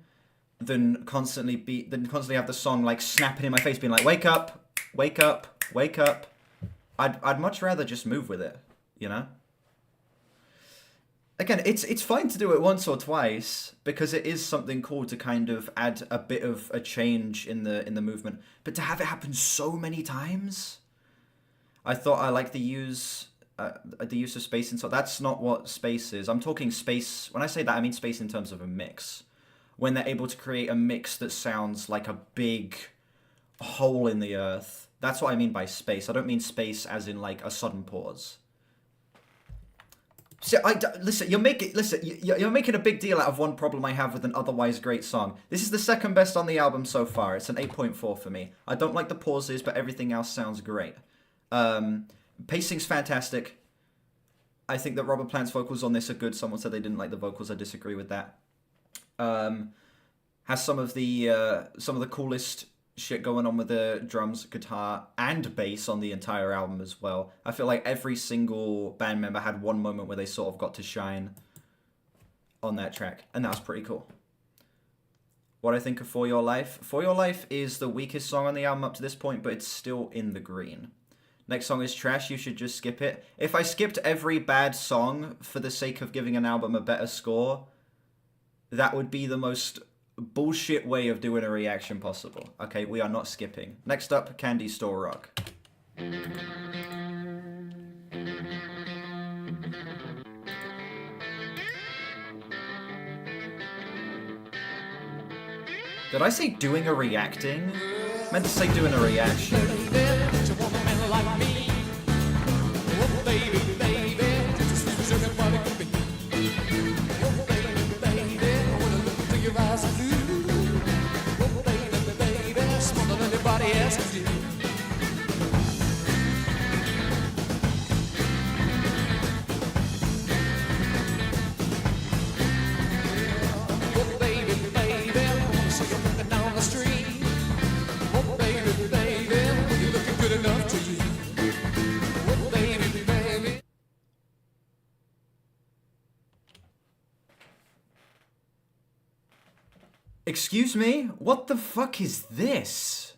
than constantly have the song like snapping in my face, being like, wake up, wake up, wake up. I'd much rather just move with it, you know? Again, it's fine to do it once or twice because it is something cool to kind of add a bit of a change in the movement, but to have it happen so many times, I thought I liked the use of space, and so that's not what space is. I'm talking space. When I say that, I mean space in terms of a mix. When they're able to create a mix that sounds like a big hole in the earth. That's what I mean by space. I don't mean space as in like a sudden pause. So listen, you're making a big deal out of one problem I have with an otherwise great song. This is the second best on the album so far. It's an 8.4 for me. I don't like the pauses, but everything else sounds great. Pacing's fantastic. I think that Robert Plant's vocals on this are good. Someone said they didn't like the vocals. I disagree with that. Has some of the coolest shit going on with the drums, guitar, and bass on the entire album as well. I feel like every single band member had one moment where they sort of got to shine on that track, and that was pretty cool. What I think of For Your Life? For Your Life is the weakest song on the album up to this point, but it's still in the green. Next song is trash, you should just skip it. If I skipped every bad song for the sake of giving an album a better score, that would be the most bullshit way of doing a reaction possible. Okay, we are not skipping. Next up, Candy Store Rock. Did I say doing a reacting? I meant to say doing a reaction. Excuse me? What the fuck is this?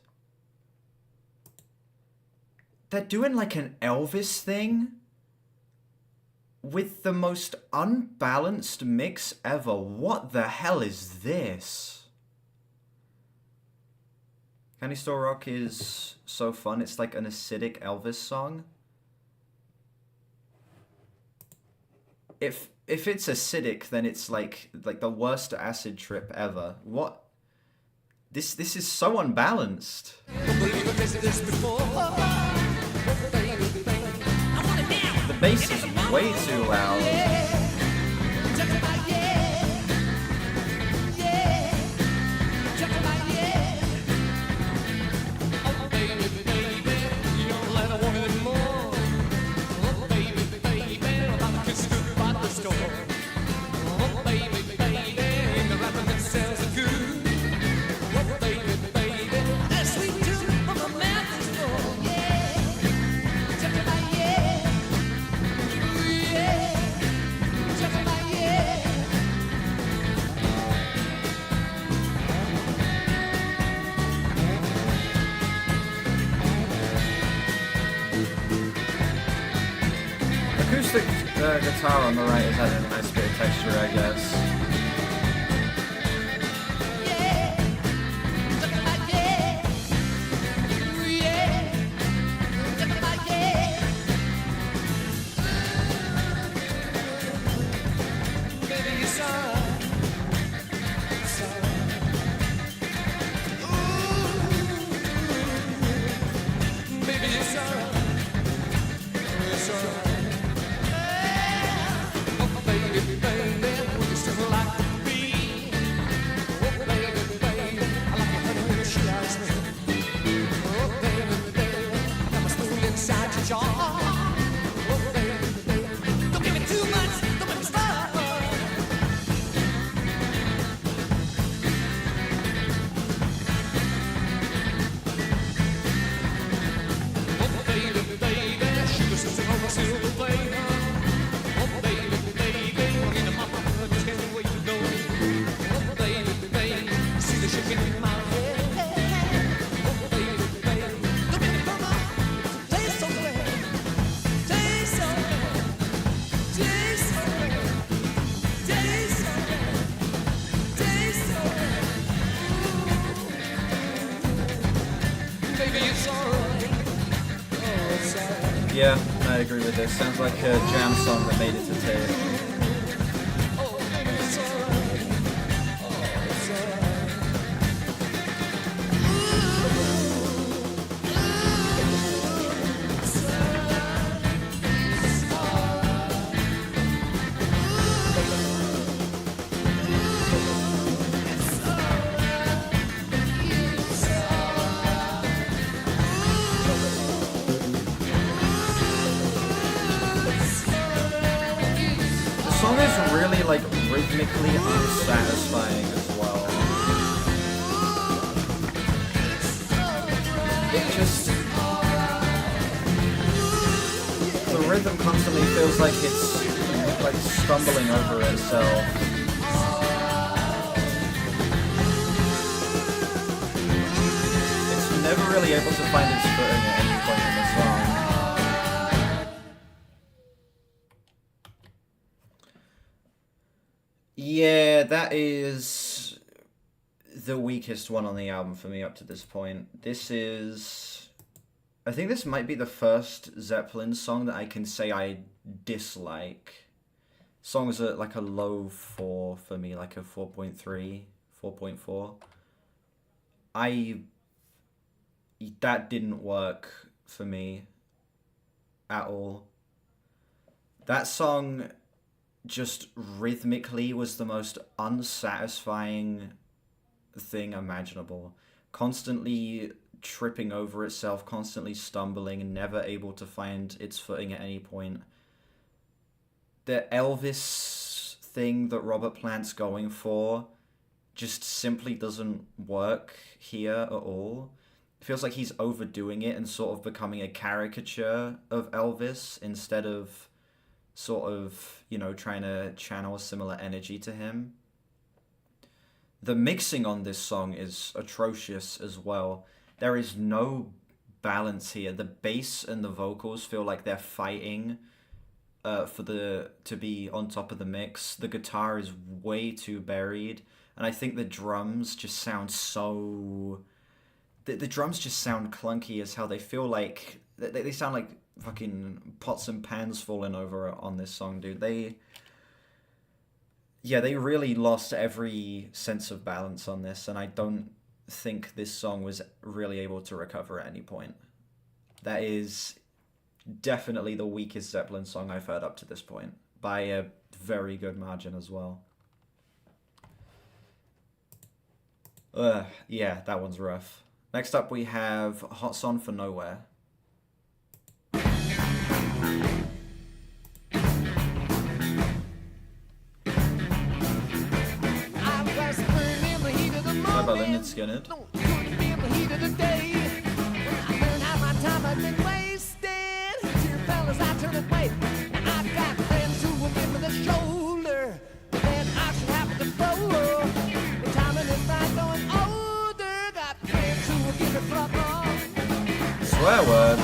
They're doing like an Elvis thing with the most unbalanced mix ever. What the hell is this? Candy Store Rock is so fun. It's like an acidic Elvis song. If it's acidic, then it's like the worst acid trip ever. What? This is so unbalanced. The bass is way too loud. Acoustic guitar on the right is adding a nice bit of texture, I guess. Yeah, I agree with this. Sounds like a jam song that made it to tape. The song is really like rhythmically unsatisfying as well. It just, the rhythm constantly feels like it's like stumbling over itself. It's never really able to find its footing at any point in the song. Yeah, that is the weakest one on the album for me up to this point. This is... I think this might be the first Zeppelin song that I can say I dislike. Songs are like a low 4 for me, like a 4.3, 4.4. That didn't work for me at all. That song just rhythmically was the most unsatisfying thing imaginable. Constantly tripping over itself, constantly stumbling, and never able to find its footing at any point. The Elvis thing that Robert Plant's going for just simply doesn't work here at all. It feels like he's overdoing it and sort of becoming a caricature of Elvis instead of sort of, you know, trying to channel a similar energy to him. The mixing on this song is atrocious as well. There is no balance here. The bass and the vocals feel like they're fighting to be on top of the mix. The guitar is way too buried, and I think the drums just sound so... The drums just sound clunky as hell. They feel like... They sound like fucking pots and pans falling over on this song, dude. They really lost every sense of balance on this, and I don't think this song was really able to recover at any point. That is definitely the weakest Zeppelin song I've heard up to this point, by a very good margin as well. Yeah, that one's rough. Next up we have Hot Song for Nowhere. Hi, by Leonard Skinner. Swear word.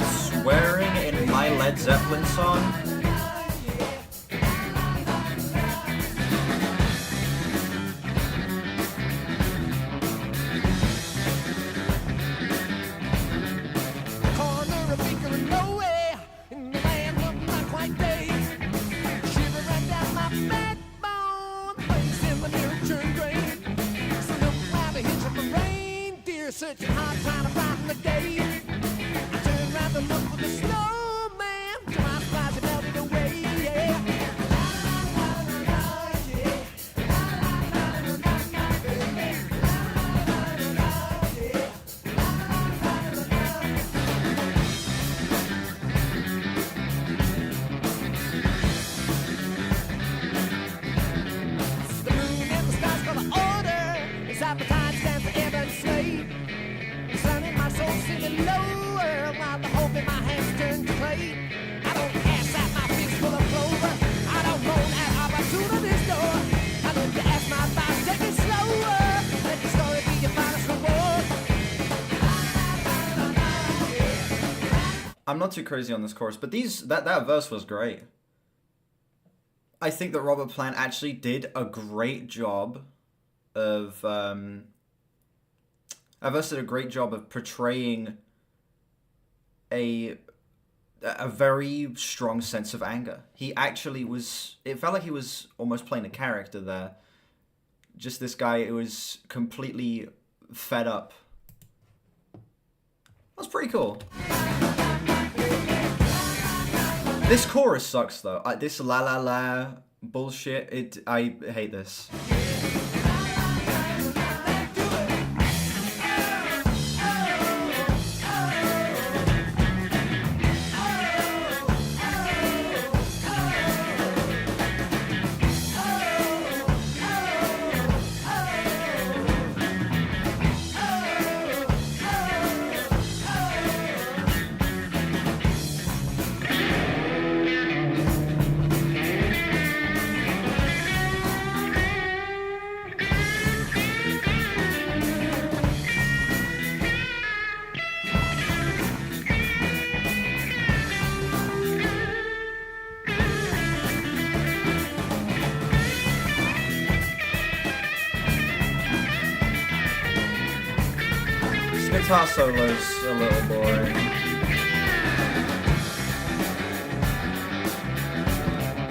Swearing in my Led Zeppelin song? Such a hard time to find the day. I turned around to look for the snowman. To my surprise, it melted away. Yeah. The moon and the stars for the order. It's appetite stands for ever and slave. Singing lower while the hope in my hands turn to clay. I don't ask at my feet full of clover. I don't moan at opportunity's door. I learn to ask my advice, take it slower. Let the story be your finest reward. I'm not too crazy on this chorus, but that verse was great. I think that Robert Plant actually did a great job of Averse did a great job of portraying a very strong sense of anger. He actually was... It felt like he was almost playing a character there. Just this guy who was completely fed up. That's pretty cool. This chorus sucks though. This la la la bullshit. I hate this. Guitar solo's a little boring.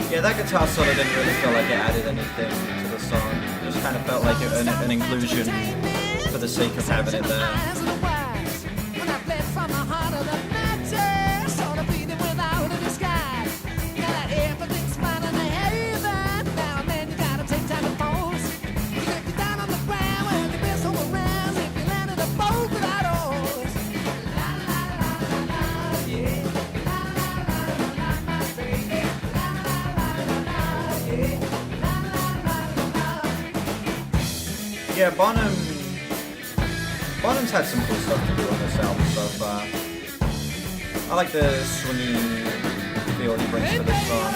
Yeah, that guitar solo didn't really feel like it added anything to the song. It just kind of felt like an inclusion for the sake of having it there. Yeah, Bonham's had some cool stuff to do on this album so far. I like the swingy feel he brings to this song.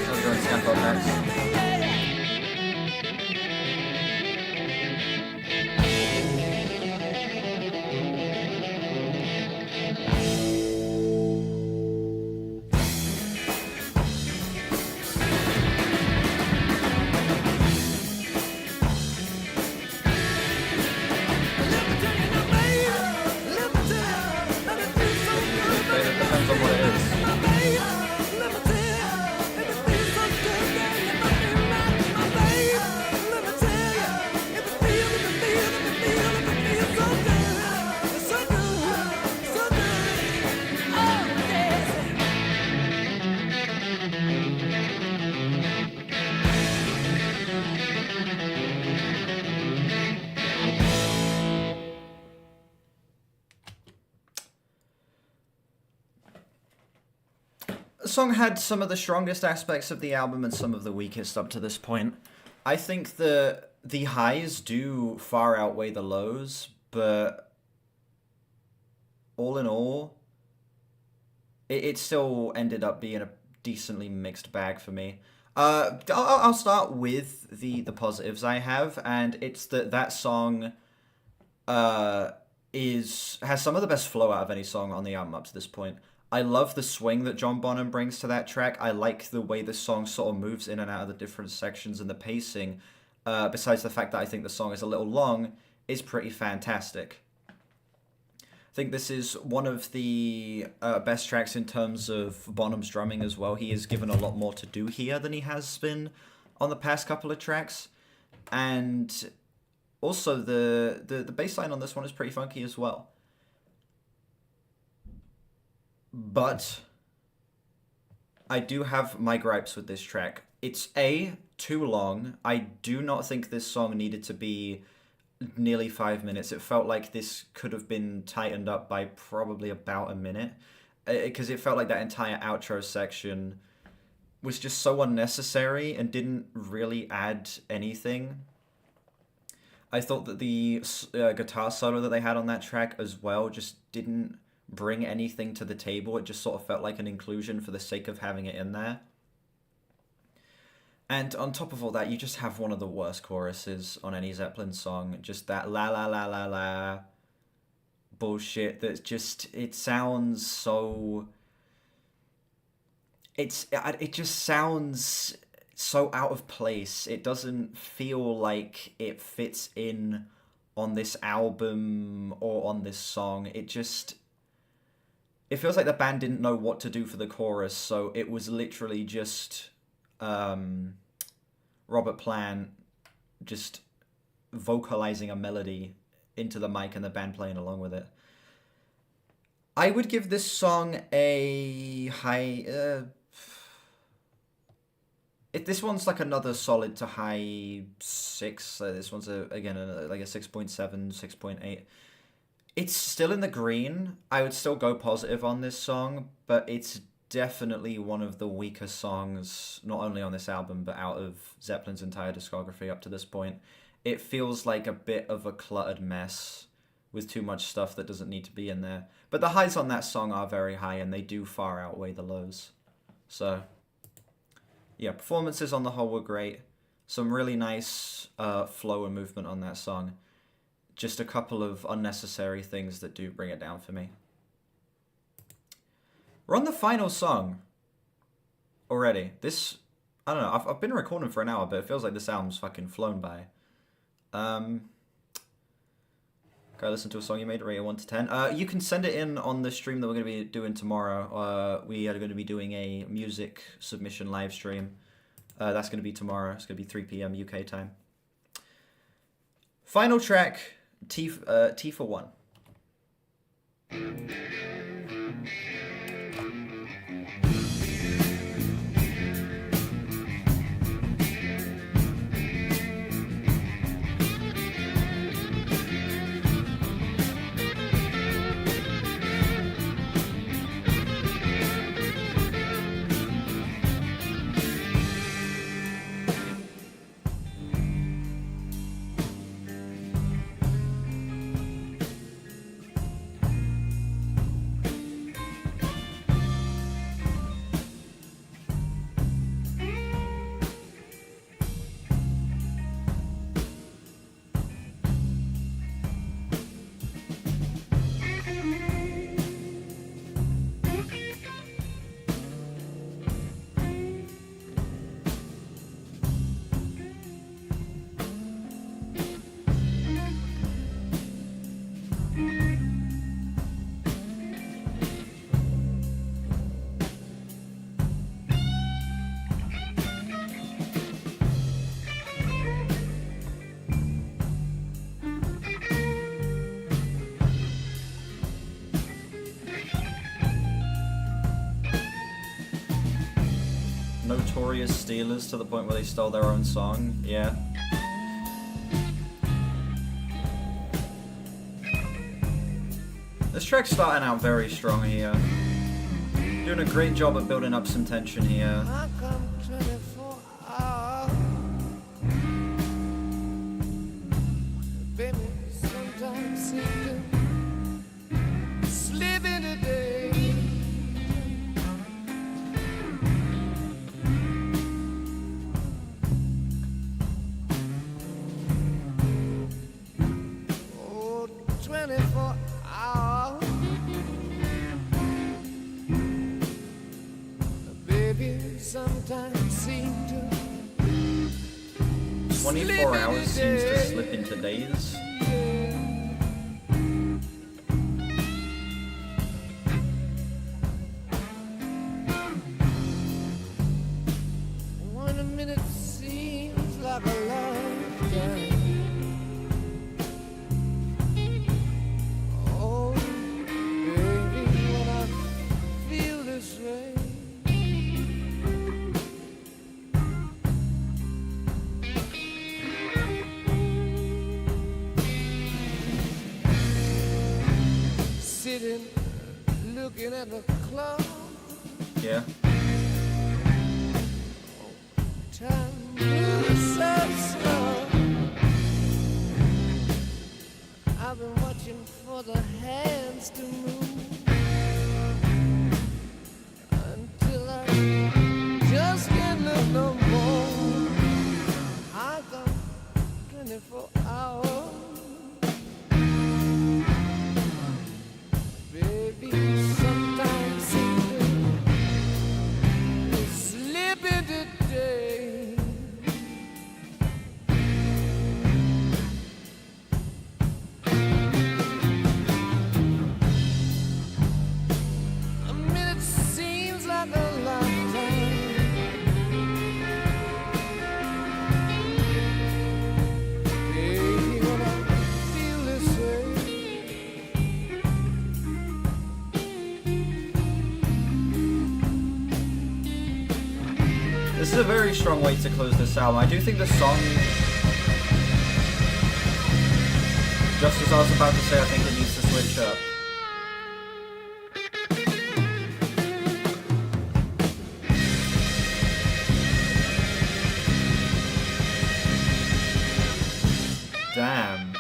I'm doing Stamp Up next. The song had some of the strongest aspects of the album and some of the weakest up to this point. I think the highs do far outweigh the lows, but all in all, it still ended up being a decently mixed bag for me. I'll start with the positives I have, and it's that song has some of the best flow out of any song on the album up to this point. I love the swing that John Bonham brings to that track. I like the way the song sort of moves in and out of the different sections, and the pacing, besides the fact that I think the song is a little long, is pretty fantastic. I think this is one of the best tracks in terms of Bonham's drumming as well. He is given a lot more to do here than he has been on the past couple of tracks. And also the bass line on this one is pretty funky as well. But I do have my gripes with this track. It's too long. I do not think this song needed to be nearly 5 minutes. It felt like this could have been tightened up by probably about a minute, because it felt like that entire outro section was just so unnecessary and didn't really add anything. I thought that the guitar solo that they had on that track as well just didn't bring anything to the table. It just sort of felt like an inclusion for the sake of having it in there. And on top of all that, you just have one of the worst choruses on any Zeppelin song. Just that la la la la la bullshit that just, it sounds so... It just sounds so out of place. It doesn't feel like it fits in on this album or on this song. It feels like the band didn't know what to do for the chorus, so it was literally just Robert Plant just vocalizing a melody into the mic and the band playing along with it. I would give this song a high... this one's like another solid to high 6. This one's, again, like a 6.7, 6.8. It's still in the green. I would still go positive on this song, but it's definitely one of the weaker songs, not only on this album, but out of Zeppelin's entire discography up to this point. It feels like a bit of a cluttered mess with too much stuff that doesn't need to be in there. But the highs on that song are very high, and they do far outweigh the lows. So, yeah, performances on the whole were great. Some really nice flow and movement on that song. Just a couple of unnecessary things that do bring it down for me. We're on the final song already. This, I don't know, I've been recording for an hour, but it feels like this album's fucking flown by. Go listen to a song you made, rate it 1 to 10. You can send it in on the stream that we're going to be doing tomorrow. We are going to be doing a music submission live stream. That's going to be tomorrow. It's going to be 3 p.m. UK time. Final track, T for 1. Notorious stealers to the point where they stole their own song. Yeah. This track's starting out very strong here. Doing a great job at building up some tension here. I come 24 hours. Baby, sometimes seem to slip in a day. Oh, 24 hours. Baby, sometimes seem to 24 hours seems to slip into days. One minute seems like a lifetime. Oh, baby, when I feel this way, sitting, looking at the clock. Yeah. Time moves so slow. I've been watching for the hands to move until I just can't look no more. 24 hours. Baby, sometimes seem to slip into day. A minute seems like a lifetime. Baby, when I feel this way. This is a very strong way to close this album. I do think the song, just as I was about to say, I think it needs to switch up. Damn.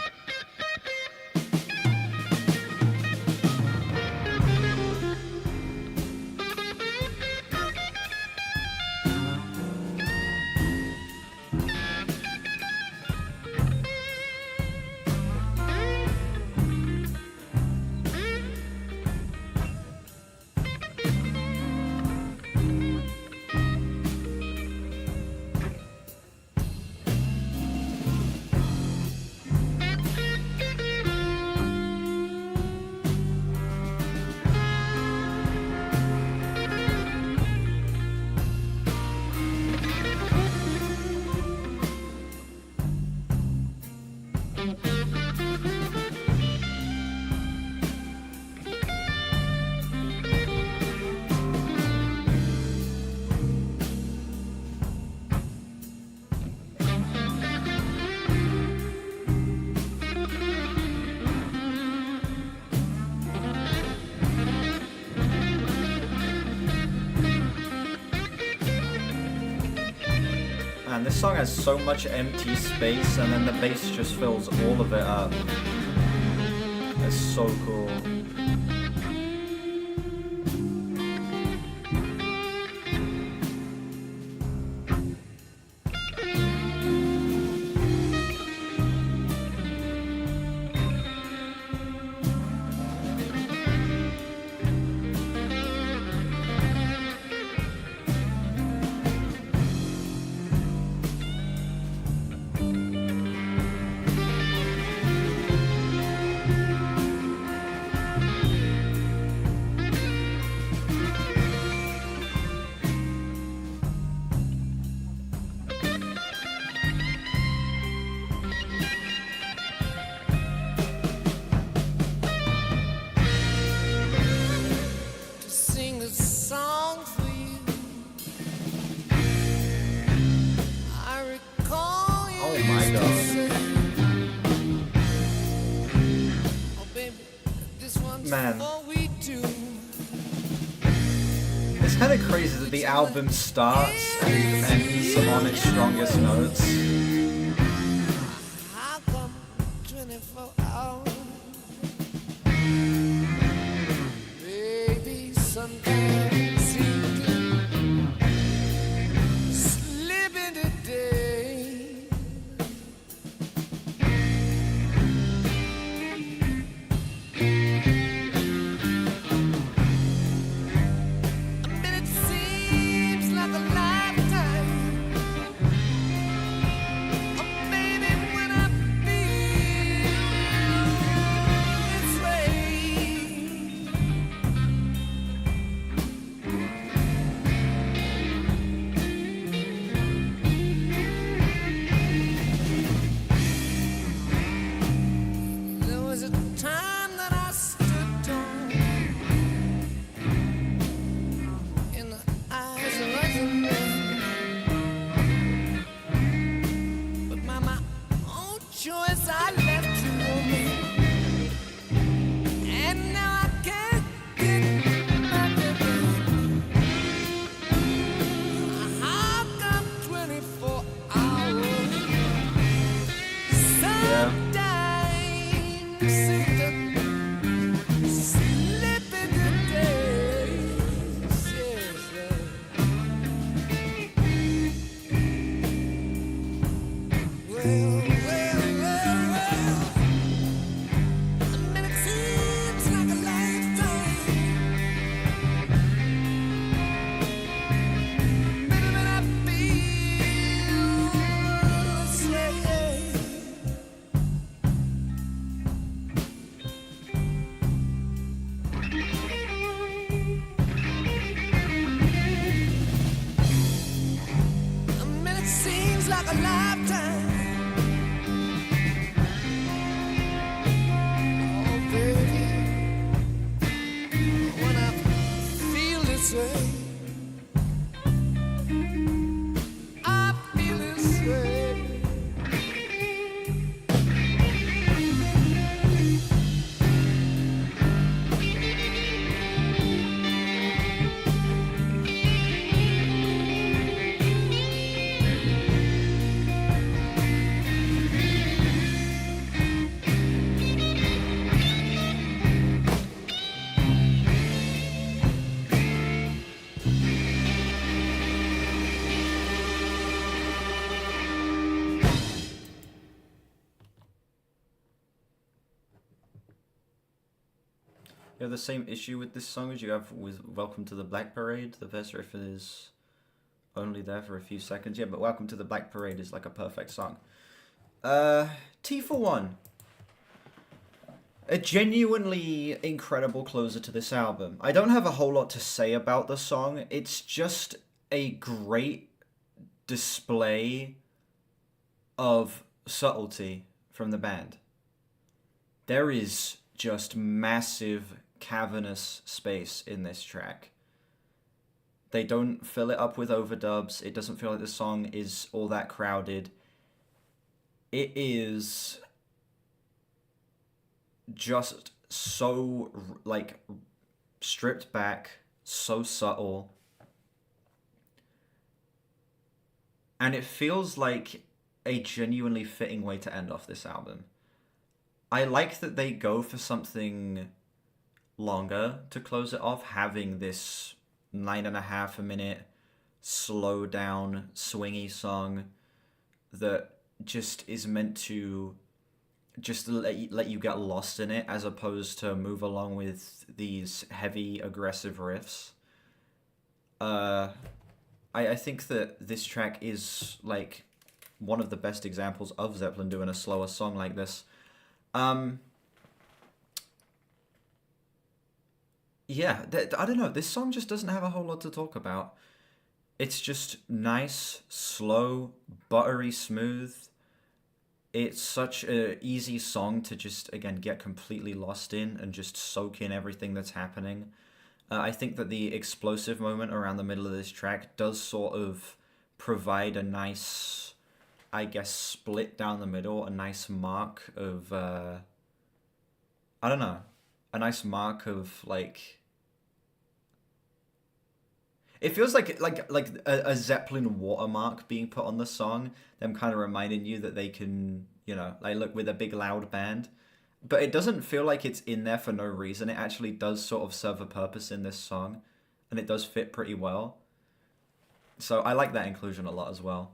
Man, this song has so much empty space, and then the bass just fills all of it up. It's so cool. To sing a song for you. I recall you Oh my used to God. say, oh baby, this one's Man. for we two. It's kind of crazy that the album starts and ends on its strongest notes. How come 24 hours? Baby, sometimes seem to slip into day. A minute seems like a lifetime. Oh, baby, when I feel this way. There was a time that I stood tall in the eyes of other men, but by my own choice I left you, woman, and now I can't get back again. How come 24 hours? Sometimes seem to slip into days. Yes, yes. Well, well, You have the same issue with this song as you have with Welcome to the Black Parade. The verse riff is only there for a few seconds. Yeah, but Welcome to the Black Parade is like a perfect song. T for One. A genuinely incredible closer to this album. I don't have a whole lot to say about the song. It's just a great display of subtlety from the band. There is just massive cavernous space in this track. They don't fill it up with overdubs. It doesn't feel like the song is all that crowded. It is just so, like, stripped back, so subtle. And it feels like a genuinely fitting way to end off this album. I like that they go for something longer to close it off, having this 9.5 minute slow down swingy song that just is meant to just let you get lost in it, as opposed to move along with these heavy aggressive riffs. I think that this track is like one of the best examples of Zeppelin doing a slower song like this. Yeah, I don't know, this song just doesn't have a whole lot to talk about. It's just nice, slow, buttery smooth. It's such an easy song to just, again, get completely lost in and just soak in everything that's happening. I think that the explosive moment around the middle of this track does sort of provide a nice, I guess, split down the middle, a nice mark of, I don't know, a nice mark of, like, it feels like a Zeppelin watermark being put on the song, them kind of reminding you that they can, you know, like, look, with a big loud band. But it doesn't feel like it's in there for no reason. It actually does sort of serve a purpose in this song, and it does fit pretty well. So I like that inclusion a lot as well.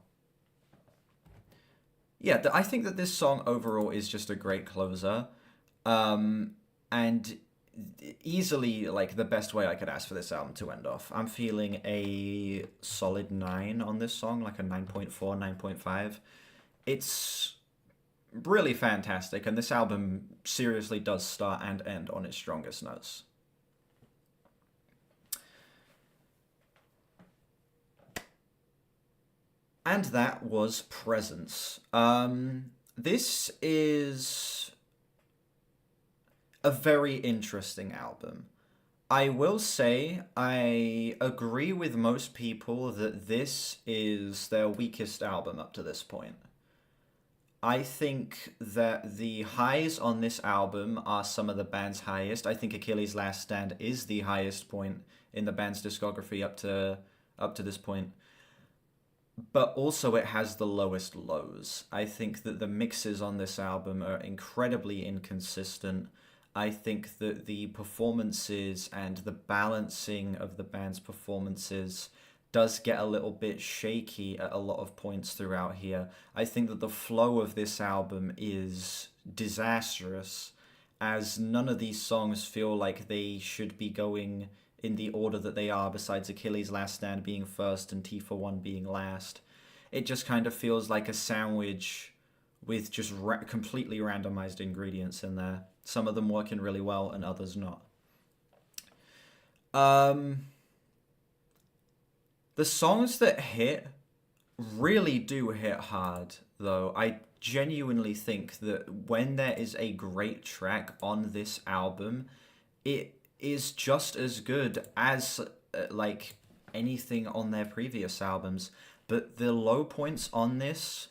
Yeah, I think that this song overall is just a great closer, and easily like the best way I could ask for this album to end off. I'm feeling a solid 9 on this song, like a 9.4, 9.5. It's really fantastic, and this album seriously does start and end on its strongest notes. And that was Presence. This is a very interesting album. I will say I agree with most people that this is their weakest album up to this point. I think that the highs on this album are some of the band's highest. I think Achilles' Last Stand is the highest point in the band's discography up to this point. But also it has the lowest lows. I think that the mixes on this album are incredibly inconsistent. I think that the performances and the balancing of the band's performances does get a little bit shaky at a lot of points throughout here. I think that the flow of this album is disastrous, as none of these songs feel like they should be going in the order that they are, besides Achilles' Last Stand being first and T for One being last. It just kind of feels like a sandwich with just completely randomized ingredients in there. Some of them working really well and others not. The songs that hit really do hit hard, though. I genuinely think that when there is a great track on this album, it is just as good as like anything on their previous albums. But the low points on this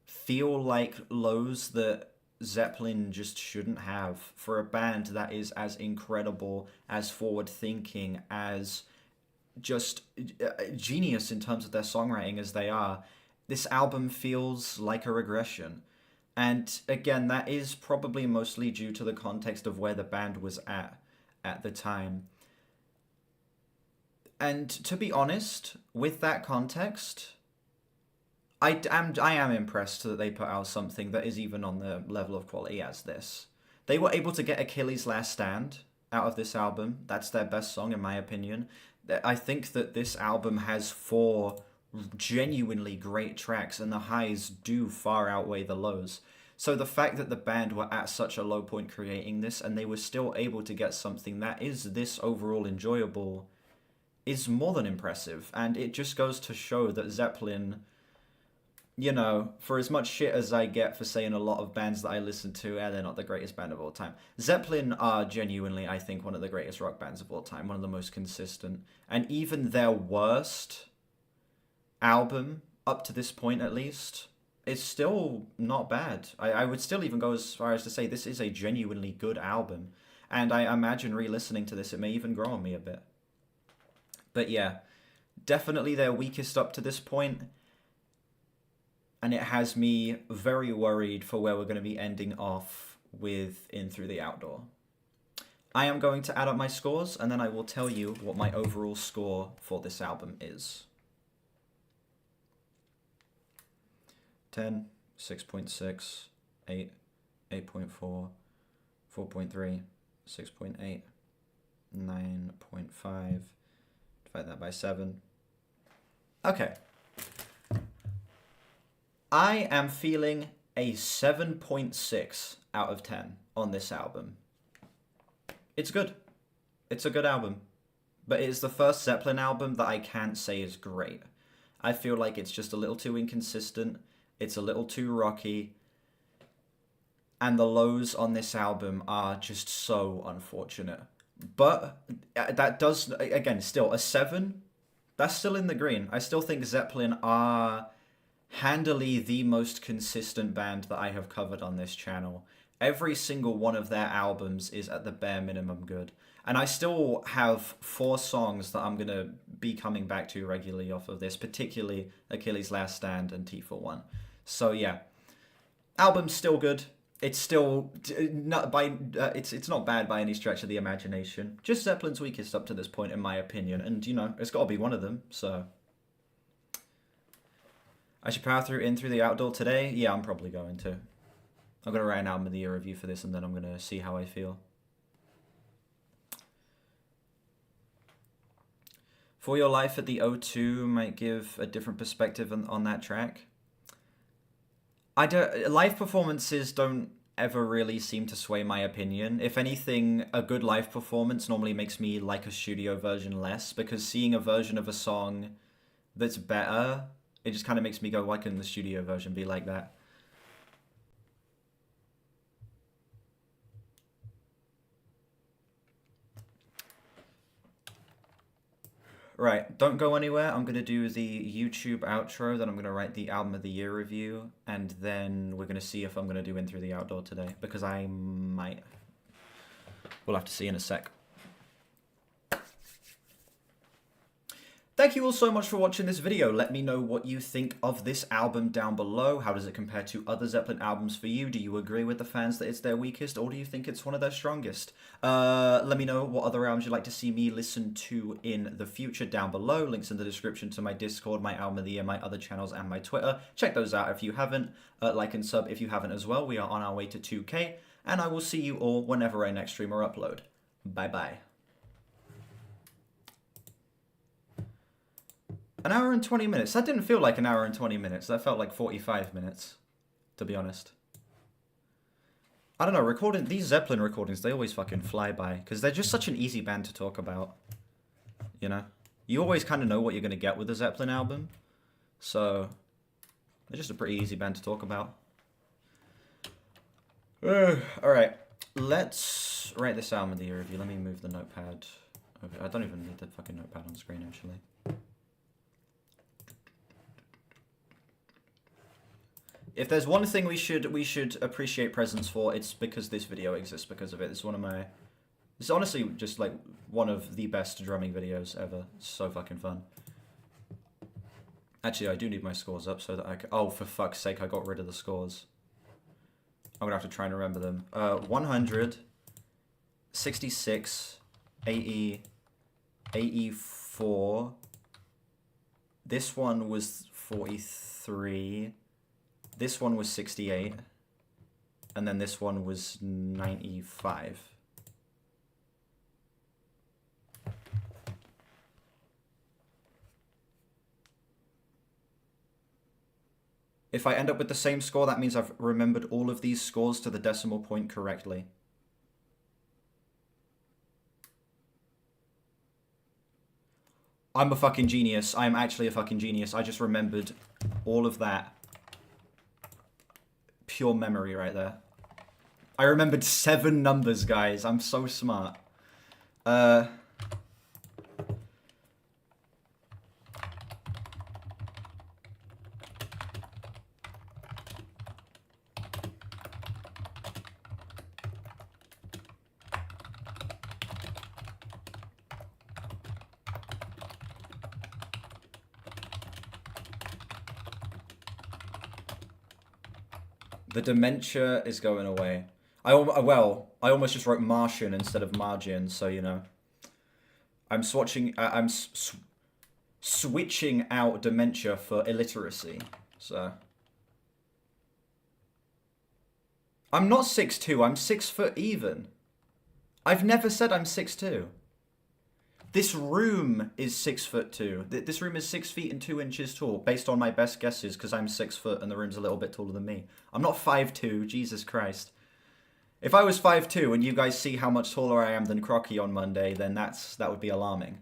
feel like lows that Zeppelin just shouldn't have for a band that is as incredible, as forward-thinking, as just genius in terms of their songwriting as they are. This album feels like a regression. And again, that is probably mostly due to the context of where the band was at the time. And to be honest, with that context, I am impressed that they put out something that is even on the level of quality as this. They were able to get Achilles' Last Stand out of this album. That's their best song, in my opinion. I think that this album has 4 genuinely great tracks, and the highs do far outweigh the lows. So the fact that the band were at such a low point creating this, and they were still able to get something that is this overall enjoyable, is more than impressive. And it just goes to show that Zeppelin, you know, for as much shit as I get for saying a lot of bands that I listen to, they're not the greatest band of all time. Zeppelin are genuinely, I think, one of the greatest rock bands of all time, one of the most consistent. And even their worst album, up to this point at least, is still not bad. I would still even go as far as to say this is a genuinely good album. And I imagine re-listening to this, it may even grow on me a bit. But yeah, definitely their weakest up to this point. And it has me very worried for where we're going to be ending off with In Through the Outdoor. I am going to add up my scores, and then I will tell you what my overall score for this album is. 10, 6.6, 8, 8.4, 4.3, 6.8, 9.5, divide that by 7. Okay. I am feeling a 7.6 out of 10 on this album. It's good. It's a good album. But it's the first Zeppelin album that I can't say is great. I feel like it's just a little too inconsistent. It's a little too rocky. And the lows on this album are just so unfortunate. But that does, again, still a 7. That's still in the green. I still think Zeppelin are handily the most consistent band that I have covered on this channel. Every single one of their albums is at the bare minimum good. And I still have 4 songs that I'm going to be coming back to regularly off of this, particularly Achilles' Last Stand and T for One. So yeah, album's still good. It's still not it's not bad by any stretch of the imagination. Just Zeppelin's weakest up to this point, in my opinion. And, you know, it's got to be one of them, so I should power through In Through the Outdoor today? Yeah, I'm probably going to. I'm going to write an album of the year review for this, and then I'm going to see how I feel. For Your Life at the O2 might give a different perspective on that track. Live performances don't ever really seem to sway my opinion. If anything, a good live performance normally makes me like a studio version less, because seeing a version of a song that's better, it just kind of makes me go, why couldn't the studio version be like that? Right, don't go anywhere. I'm going to do the YouTube outro, then I'm going to write the album of the year review, and then we're going to see if I'm going to do In Through the Outdoor today, because I might. We'll have to see in a sec. Thank you all so much for watching this video. Let me know what you think of this album down below. How does it compare to other Zeppelin albums for you? Do you agree with the fans that it's their weakest, or do you think it's one of their strongest? Let me know what other albums you'd like to see me listen to in the future down below. Links in the description to my Discord, my album of the year, my other channels, and my Twitter. Check those out if you haven't. Like and sub if you haven't as well. We are on our way to 2K, and I will see you all whenever I next stream or upload. Bye-bye. An hour and 20 minutes. That didn't feel like an hour and 20 minutes. That felt like 45 minutes, to be honest. I don't know, these Zeppelin recordings, they always fucking fly by, because they're just such an easy band to talk about, you know? You always kind of know what you're going to get with a Zeppelin album, so they're just a pretty easy band to talk about. Alright, let's write this album of the year review. Let me move the notepad over. I don't even need the fucking notepad on screen, actually. If there's one thing we should appreciate presents for, it's because this video exists because of it. It's it's honestly just like one of the best drumming videos ever. It's so fucking fun. Actually, I do need my scores up so that I can, oh, for fuck's sake, I got rid of the scores. I'm gonna have to try and remember them. 100, 66, 80, 84. This one was 43. This one was 68, and then this one was 95. If I end up with the same score, that means I've remembered all of these scores to the decimal point correctly. I'm a fucking genius. I am actually a fucking genius. I just remembered all of that. Pure memory right there. I remembered 7 numbers, guys. I'm so smart. The dementia is going away. I almost just wrote Martian instead of margin, so you know. I'm switching. I'm switching out dementia for illiteracy. So I'm not 6'2". I'm 6 foot even. I've never said I'm 6'2". This room is 6'2". This room is 6 feet and 2 inches tall, based on my best guesses, because I'm 6 foot and the room's a little bit taller than me. I'm not 5'2", Jesus Christ. If I was 5'2", and you guys see how much taller I am than Crocky on Monday, then that would be alarming.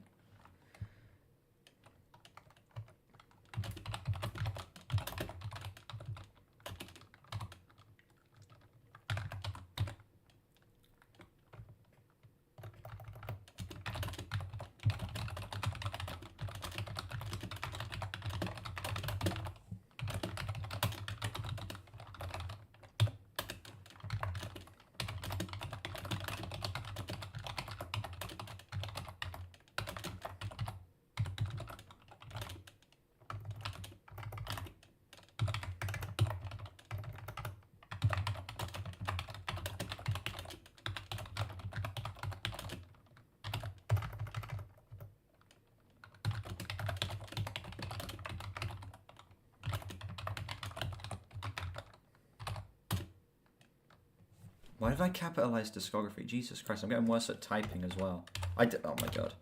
Why did I capitalize discography? Jesus Christ, I'm getting worse at typing as well. Oh my god.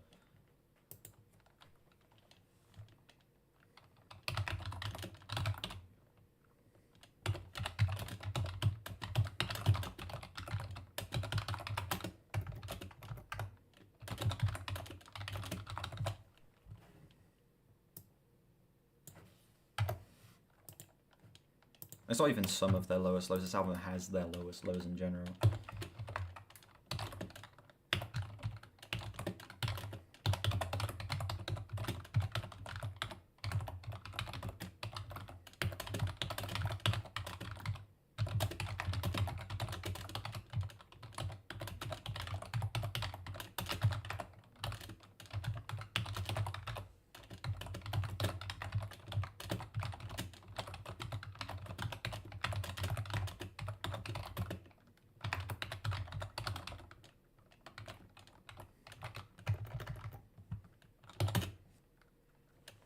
It's not even some of their lowest lows. This album has their lowest lows in general.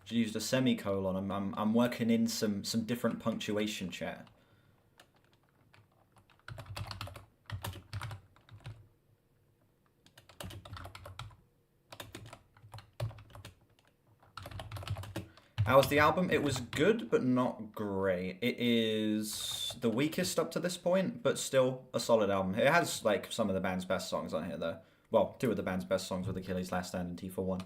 Used a semicolon. I'm working in some different punctuation, chat. How was the album? It was good, but not great. It is the weakest up to this point, but still a solid album. It has like some of the band's best songs on here, though. Well, 2 of the band's best songs with Achilles' Last Stand and T for 1.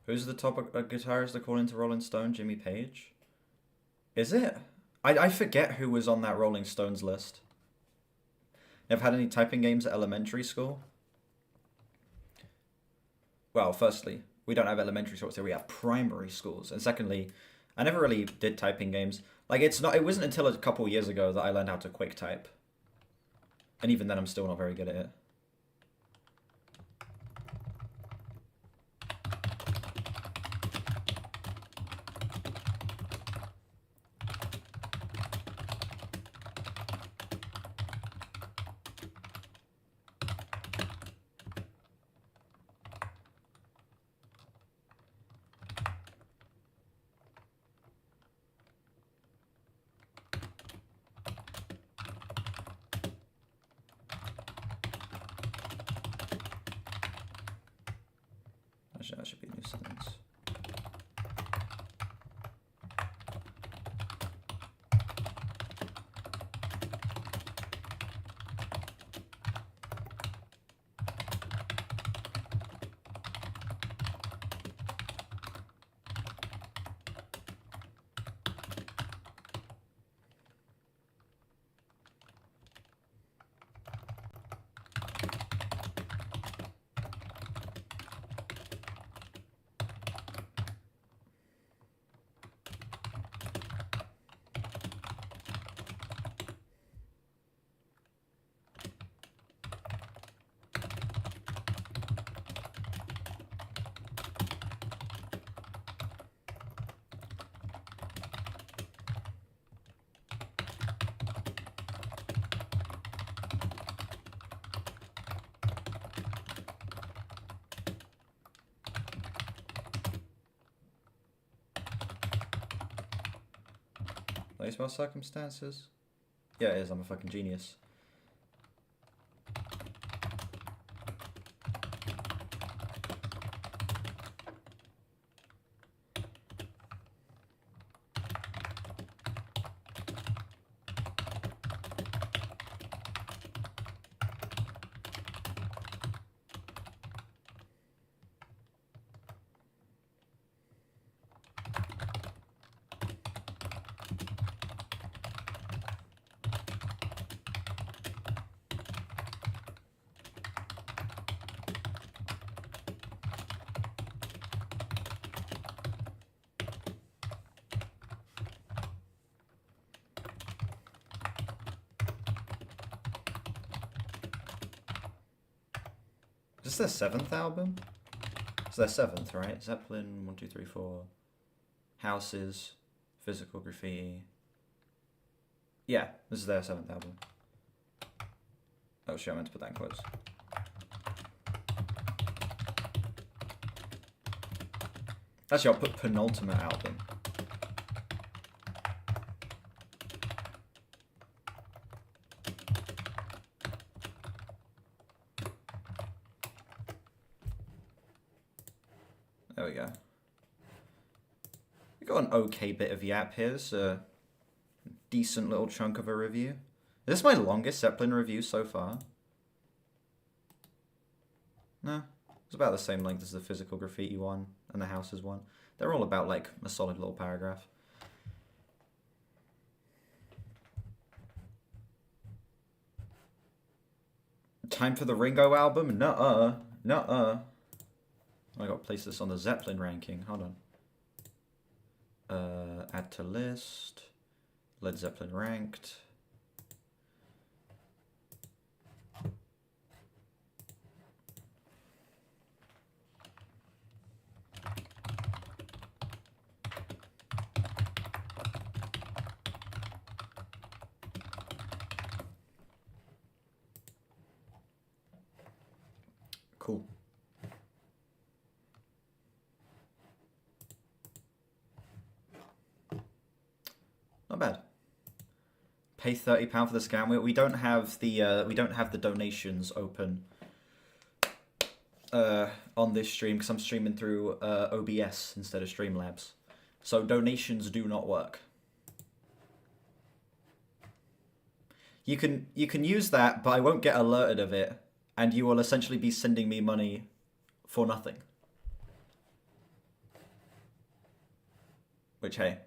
Who's the top guitarist according to Rolling Stone? Jimmy Page? Is it? I forget who was on that Rolling Stones list. Never had any typing games at elementary school? Well, firstly, we don't have elementary schools here, we have primary schools. And secondly, I never really did typing games. Like, it wasn't until a couple years ago that I learned how to quick type. And even then, I'm still not very good at it. Actually, that should be a new sentence. Lace well circumstances? Yeah, it is. I'm a fucking genius. Is this their 7th album? It's their 7th, right? Zeppelin, 1, 2, 3, 4. Houses, Physical Graffiti. Yeah, this is their 7th album. Oh shit, I meant to put that in quotes. Actually, I'll put penultimate album. There we go. We got an okay bit of yap here. It's a decent little chunk of a review. Is this my longest Zeppelin review so far? No. It's about the same length as the Physical Graffiti one and the Houses one. They're all about like a solid little paragraph. Time for the Ringo album? Nuh-uh. Nuh-uh. I gotta place this on the Zeppelin ranking. Hold on. Add to list. Led Zeppelin ranked. Cool. Not bad. Pay £30 for the scan. We don't have the donations open on this stream because I'm streaming through OBS instead of Streamlabs. So donations do not work. You can use that, but I won't get alerted of it, and you will essentially be sending me money for nothing. Which, hey,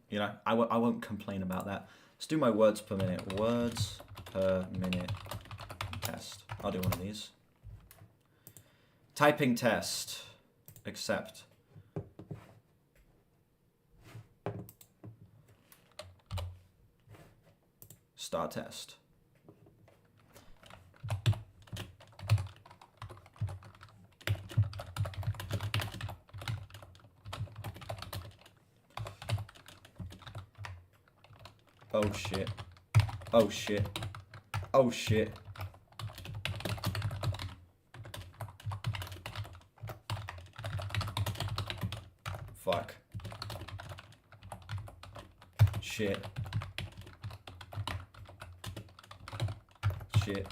you know, I won't complain about that. Let's do my words per minute. Words per minute test. I'll do one of these. Typing test. Accept. Start test. Oh shit. Oh shit. Oh shit. Fuck. Shit. Shit.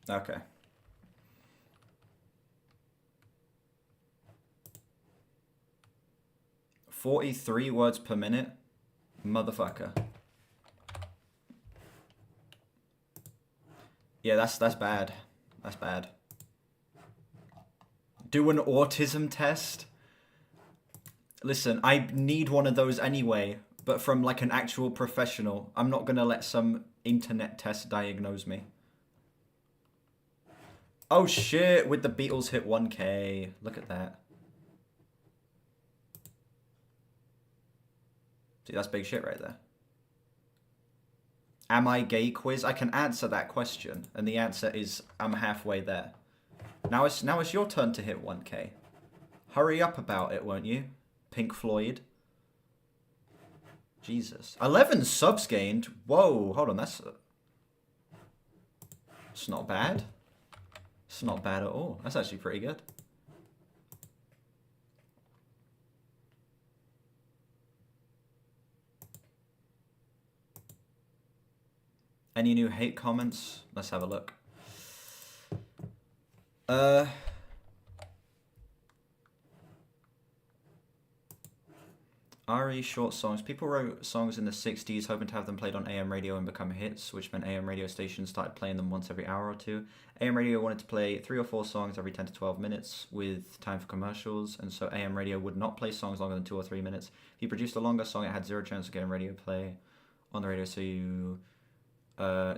Okay. "43 words per minute? Motherfucker. Yeah, that's bad. That's bad. Do an autism test? Listen, I need one of those anyway, but from like an actual professional. I'm not gonna let some internet test diagnose me. Oh shit, with the Beatles hit 1K. Look at that. See, that's big shit right there. Am I gay quiz? I can answer that question, and the answer is I'm halfway there. Now it's your turn to hit 1K. Hurry up about it, won't you? Pink Floyd. Jesus. 11 subs gained? Whoa, hold on, that's... It's not bad. It's not bad at all. That's actually pretty good. Any new hate comments? Let's have a look. RE short songs. People wrote songs in the 60s hoping to have them played on AM radio and become hits, which meant AM radio stations started playing them once every hour or two. AM radio wanted to play 3 or 4 songs every 10 to 12 minutes with time for commercials, and so AM radio would not play songs longer than 2 or 3 minutes. If you produced a longer song, it had 0 chance of getting radio play on the radio, so you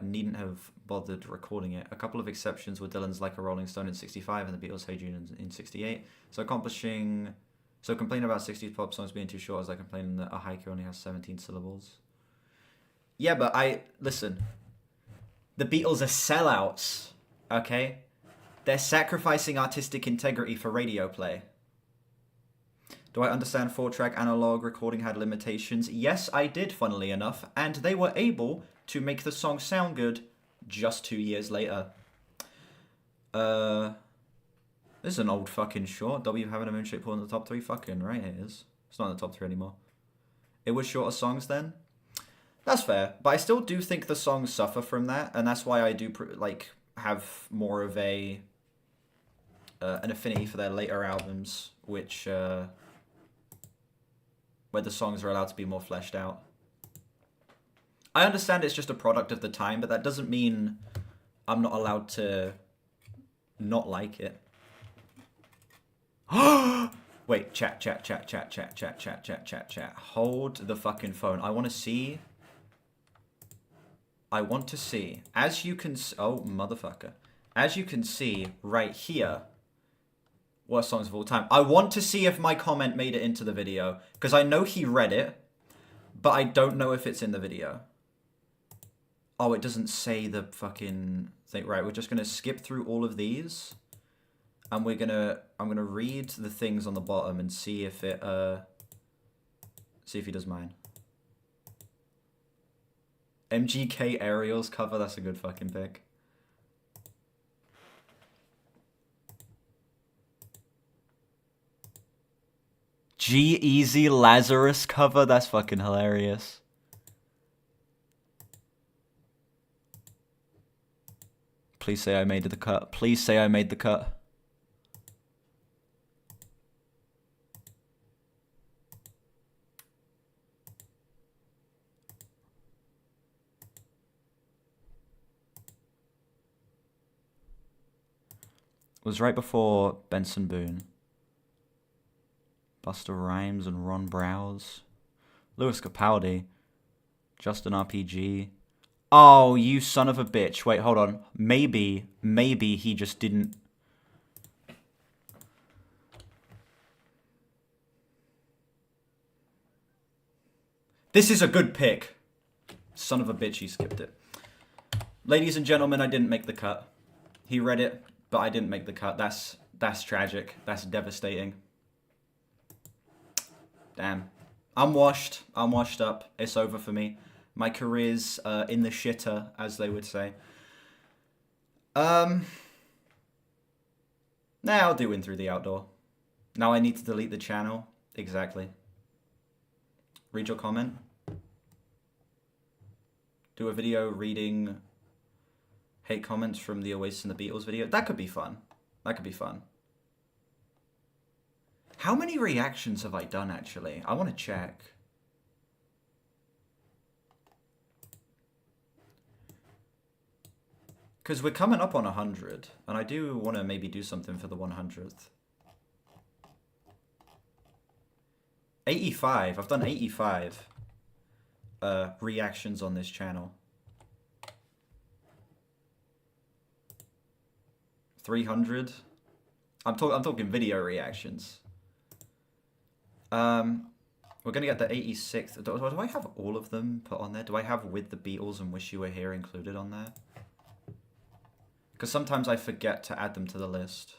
needn't have bothered recording it. A couple of exceptions were Dylan's Like a Rolling Stone in 65 and the Beatles' Hey Jude in 68. So complaining about 60s pop songs being too short is like complaining that a haiku only has 17 syllables. Yeah, but listen. The Beatles are sellouts, okay? They're sacrificing artistic integrity for radio play. Do I understand 4-track analog recording had limitations? Yes, I did, funnily enough, and they were able to make the song sound good just 2 years later. This is an old fucking short. W having a moonshaped pool in the top 3? Fucking right it is. It's not in the top 3 anymore. It was shorter songs then? That's fair. But I still do think the songs suffer from that. And that's why I do have more of an affinity for their later albums. Which, where the songs are allowed to be more fleshed out. I understand it's just a product of the time. But that doesn't mean I'm not allowed to not like it. Wait, chat. Hold the fucking phone. I want to see. As you can... Oh, motherfucker. As you can see right here. Worst songs of all time. I want to see if my comment made it into the video. Because I know he read it. But I don't know if it's in the video. Oh, it doesn't say the fucking thing. Right, we're just going to skip through all of these. And I'm gonna read the things on the bottom and see if it see if he does mine. MGK Aerials cover, that's a good fucking pick. G-Eazy Lazarus cover, that's fucking hilarious. Please say I made the cut. Please say I made the cut. It was right before Benson Boone. Busta Rhymes and Ron Browse. Lewis Capaldi. Justin RPG. Oh, you son of a bitch. Wait, hold on. Maybe he just didn't... This is a good pick. Son of a bitch, he skipped it. Ladies and gentlemen, I didn't make the cut. He read it. But I didn't make the cut. That's tragic. That's devastating. Damn. I'm washed. I'm washed up. It's over for me. My career's in the shitter, as they would say. Now I'll do In Through the Outdoor. Now I need to delete the channel. Exactly. Read your comment. Do a video reading Hate comments from the Oasis and the Beatles video. That could be fun. That could be fun. How many reactions have I done, actually? I want to check. Because we're coming up on 100, and I do want to maybe do something for the 100th. 85. I've done 85 reactions on this channel. 300. I'm talking video reactions. We're gonna get the 86th. Do I have all of them put on there? Do I have With the Beatles and Wish You Were Here included on there? Because sometimes I forget to add them to the list.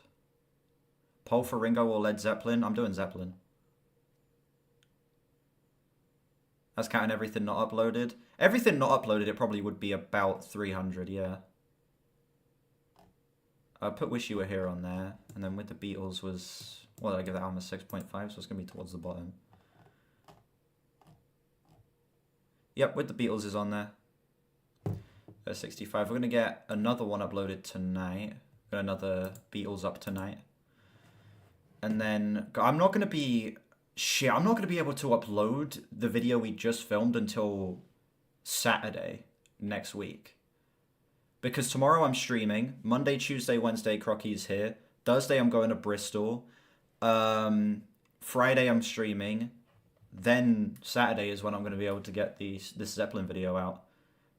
Poll for Ringo or Led Zeppelin? I'm doing Zeppelin. That's counting everything not uploaded. Everything not uploaded, it probably would be about 300, yeah. I put Wish You Were Here on there. And then With the Beatles was... What did I give that on? A 6.5, so it's going to be towards the bottom. Yep, With the Beatles is on there. 65. We're going to get another one uploaded tonight. Got another Beatles up tonight. And then I'm not going to be... Shit, I'm not going to be able to upload the video we just filmed until Saturday next week. Because tomorrow I'm streaming. Monday, Tuesday, Wednesday, Crocky's here. Thursday I'm going to Bristol. Friday I'm streaming. Then Saturday is when I'm going to be able to get this Zeppelin video out.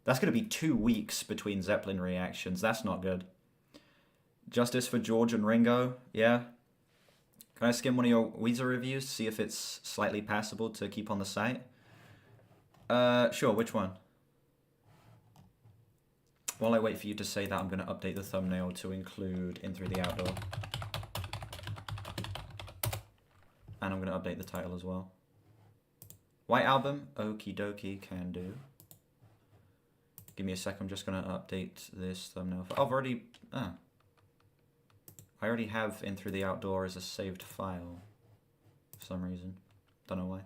That's going to be 2 weeks between Zeppelin reactions. That's not good. Justice for George and Ringo. Yeah. Can I skim one of your Weezer reviews to see if it's slightly passable to keep on the site? Sure, which one? While I wait for you to say that, I'm going to update the thumbnail to include In Through the Outdoor. And I'm going to update the title as well. White Album? Okie dokie, can do. Give me a sec, I'm just going to update this thumbnail. I've already... I already have In Through the Outdoor as a saved file. For some reason. Don't know why.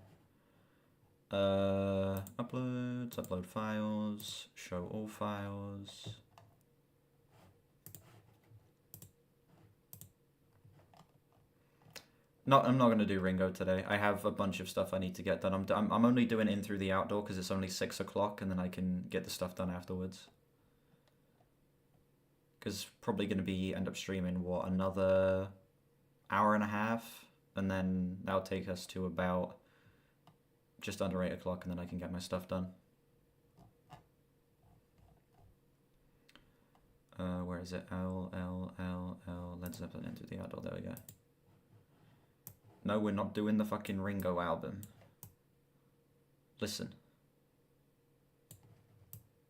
Uploads, upload files, show all files. I'm not going to do Ringo today. I have a bunch of stuff I need to get done. I'm only doing In Through the Outdoor because it's only 6 o'clock and then I can get the stuff done afterwards. Because probably going to end up streaming, what, another hour and a half? And then that'll take us to about just under 8 o'clock and then I can get my stuff done. Where is it? L, Led Zeppelin, In Through the Outdoor, there we go. No, we're not doing the fucking Ringo album. Listen.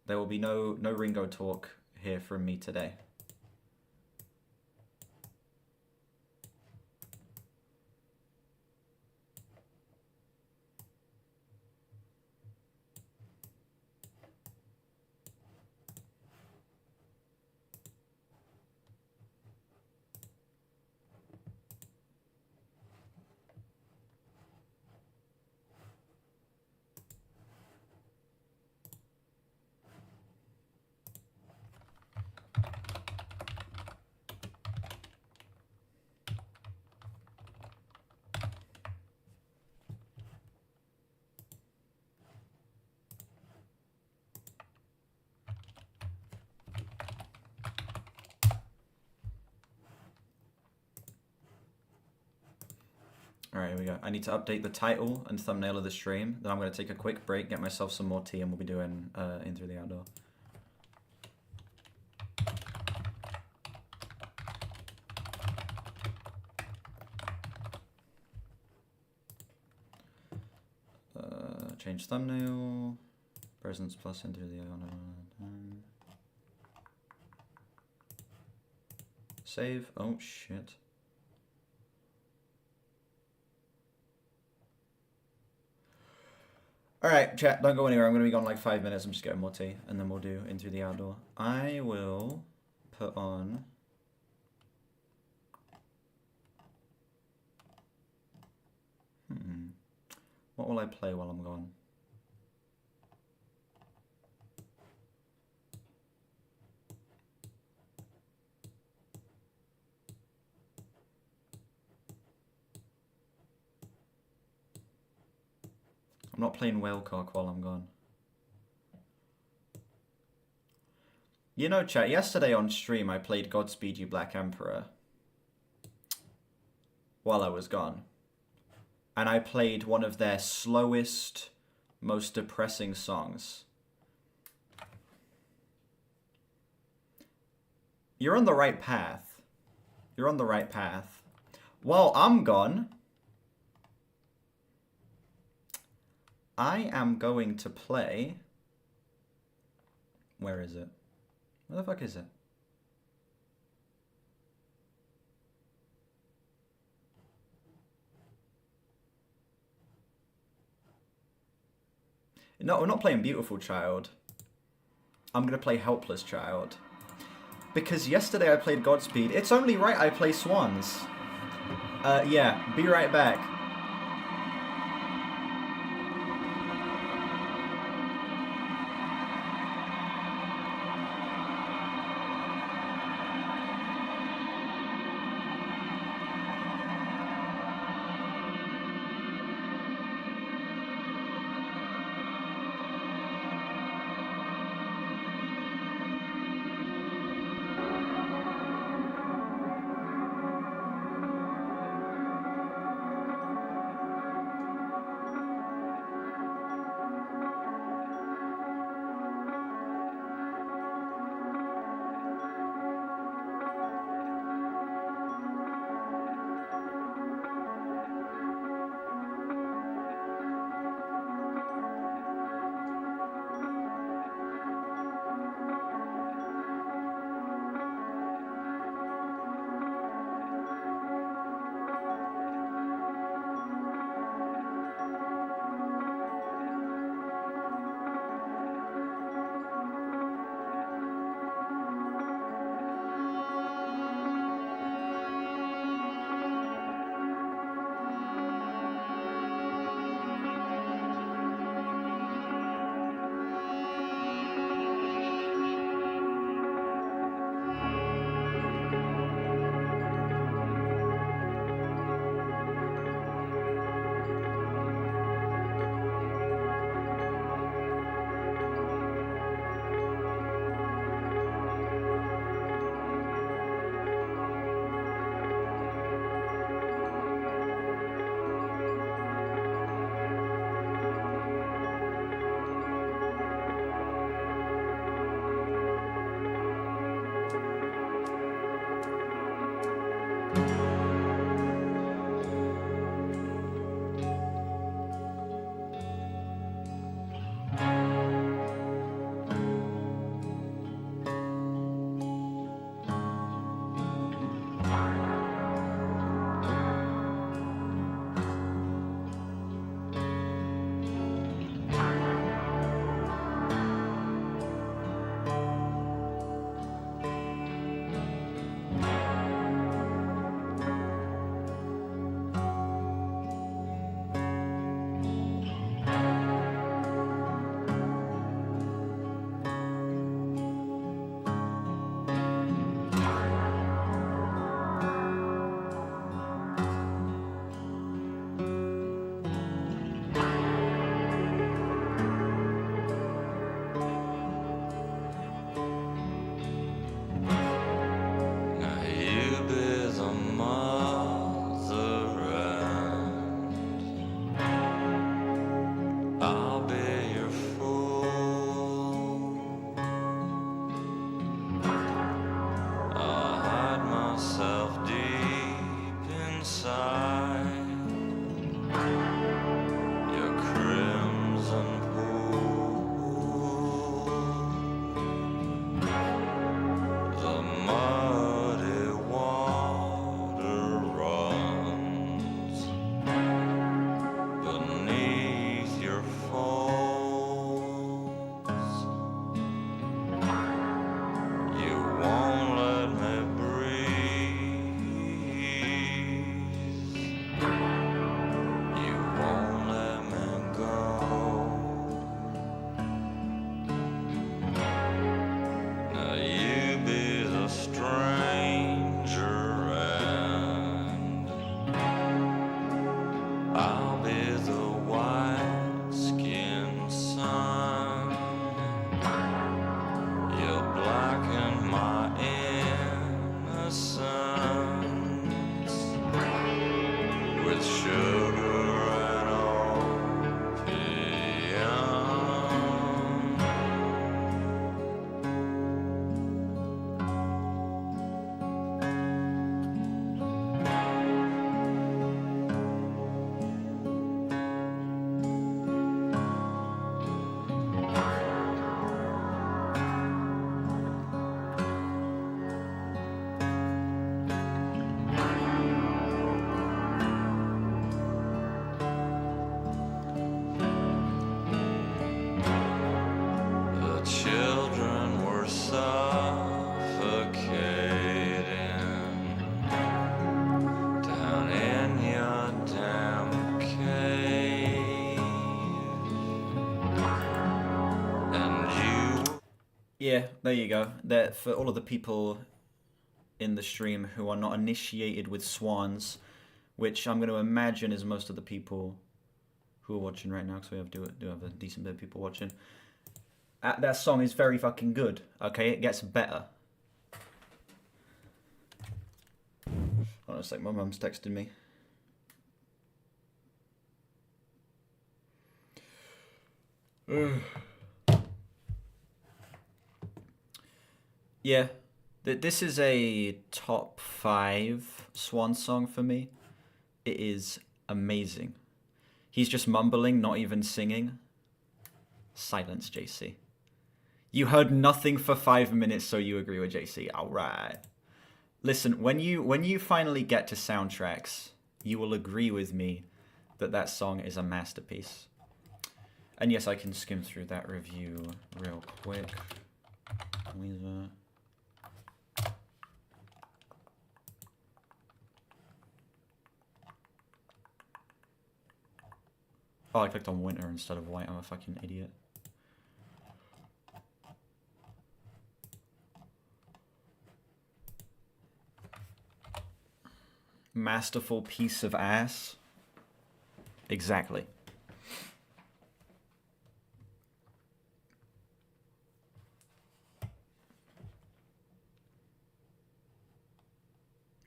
There will be no Ringo talk here from me today. Alright, here we go. I need to update the title and thumbnail of the stream. Then I'm going to take a quick break, get myself some more tea, and we'll be doing In Through the Outdoor. Change thumbnail. Presence plus In Through the Outdoor. Save. Oh, shit. Alright, chat, don't go anywhere. I'm going to be gone like 5 minutes. I'm just getting more tea, and then we'll do In Through the Outdoor. I will put on... What will I play while I'm gone? I'm not playing Whalecock while I'm gone. You know, chat, yesterday on stream I played Godspeed You Black Emperor while I was gone. And I played one of their slowest, most depressing songs. You're on the right path. You're on the right path. While I'm gone, I am going to play... Where is it? Where the fuck is it? No, we're not playing Beautiful Child. I'm going to play Helpless Child. Because yesterday I played Godspeed. It's only right I play Swans. Yeah, be right back. Yeah, there you go. That for all of the people in the stream who are not initiated with swans, which I'm going to imagine is most of the people who are watching right now, because we do have a decent bit of people watching. That song is very fucking good. Okay, it gets better. Hold on a sec, my mum's texting me. Yeah, this is a top 5 Swan song for me. It is amazing. He's just mumbling, not even singing. Silence, JC. You heard nothing for 5 minutes, so you agree with JC. All right. Listen, when you finally get to soundtracks, you will agree with me that that song is a masterpiece. And yes, I can skim through that review real quick. Weezer. Oh, I clicked on winter instead of white. I'm a fucking idiot. Masterful piece of ass. Exactly.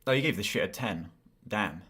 Oh, you gave this shit a 10. Damn.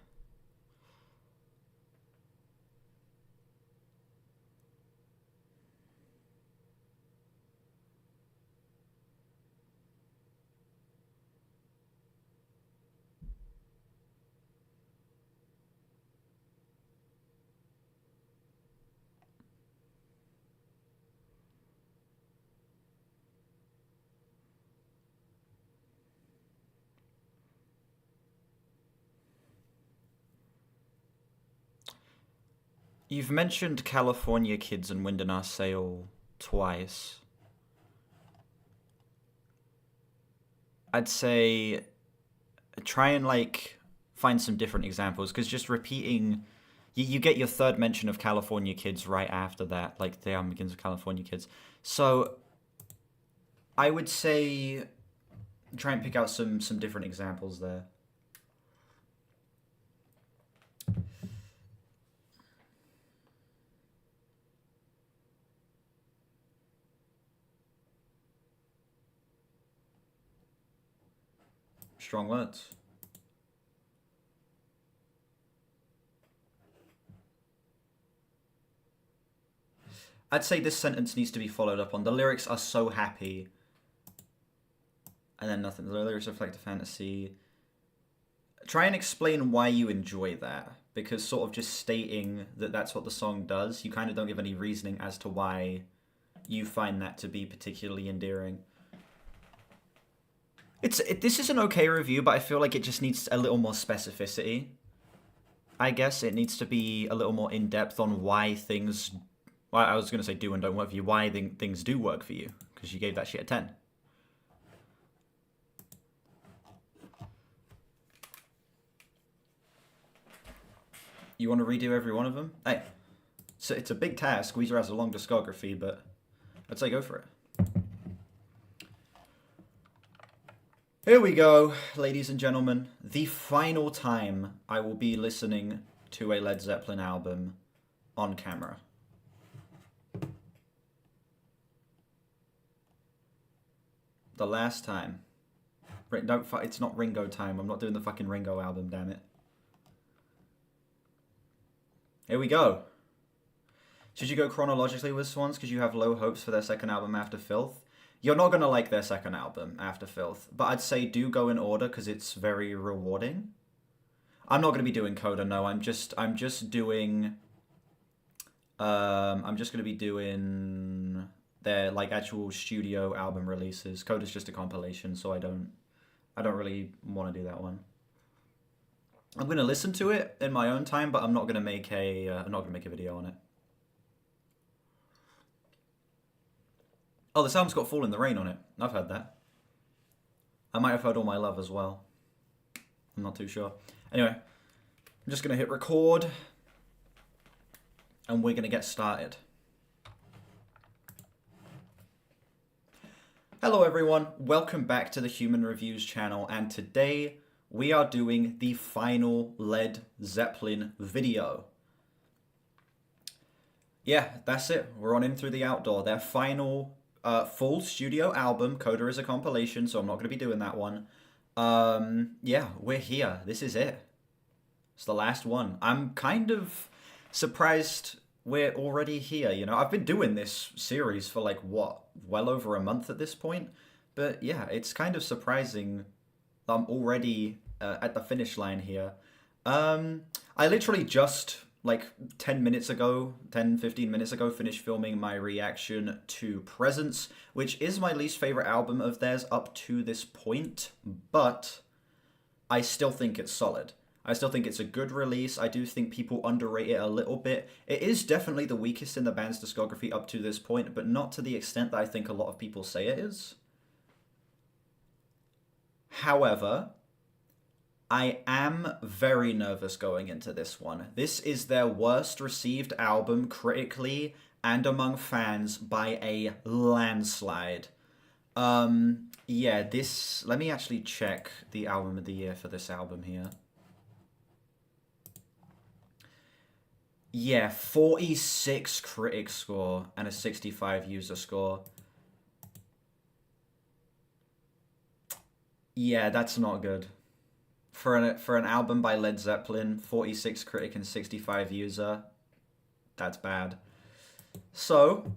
You've mentioned California Kids and Wind in Our Sail twice. I'd say try and like find some different examples, because just repeating, you get your third mention of California Kids right after that, like the album begins with California Kids. So I would say try and pick out some different examples there. Strong words. I'd say this sentence needs to be followed up on. The lyrics are so happy. And then nothing. The lyrics reflect a fantasy. Try and explain why you enjoy that. Because sort of just stating that that's what the song does, you kind of don't give any reasoning as to why you find that to be particularly endearing. This is an okay review, but I feel like it just needs a little more specificity. I guess it needs to be a little more in-depth on why things... Well, I was going to say do and don't work for you. Why things do work for you. Because you gave that shit a 10. You want to redo every one of them? Hey, so it's a big task. Weezer has a long discography, but I'd say go for it. Here we go, ladies and gentlemen. The final time I will be listening to a Led Zeppelin album on camera. The last time. Don't, it's not Ringo time. I'm not doing the fucking Ringo album, damn it. Here we go. Should you go chronologically with Swans because you have low hopes for their second album After Filth? You're not going to like their second album, After Filth, but I'd say do go in order because it's very rewarding. I'm not going to be doing Coda, no. I'm just doing... I'm just going to be doing their like actual studio album releases. Coda's just a compilation, so I don't really want to do that one. I'm going to listen to it in my own time, but I'm not going to make a video on it. Oh, this album's got Fall in the Rain on it. I've heard that. I might have heard All My Love as well. I'm not too sure. Anyway, I'm just going to hit record. And we're going to get started. Hello everyone, welcome back to the Human Reviews channel, and today we are doing the final Led Zeppelin video. Yeah, that's it. We're on In Through the Outdoor. Their final full studio album. Coda is a compilation, so I'm not going to be doing that one. Yeah, we're here. This is it. It's the last one. I'm kind of surprised we're already here, you know? I've been doing this series for like, what, well over a month at this point? But yeah, it's kind of surprising that I'm already at the finish line here. I literally just, like 10 minutes ago, 10-15 minutes ago, finished filming my reaction to Presence, which is my least favorite album of theirs up to this point, but I still think it's solid. I still think it's a good release. I do think people underrate it a little bit. It is definitely the weakest in the band's discography up to this point, but not to the extent that I think a lot of people say it is. However, I am very nervous going into this one. This is their worst received album critically and among fans by a landslide. Yeah, this... Let me actually check the album of the year for this album here. Yeah, 46 critic score and a 65 user score. Yeah, that's not good. For an album by Led Zeppelin, 46 critic and 65 user, that's bad. So,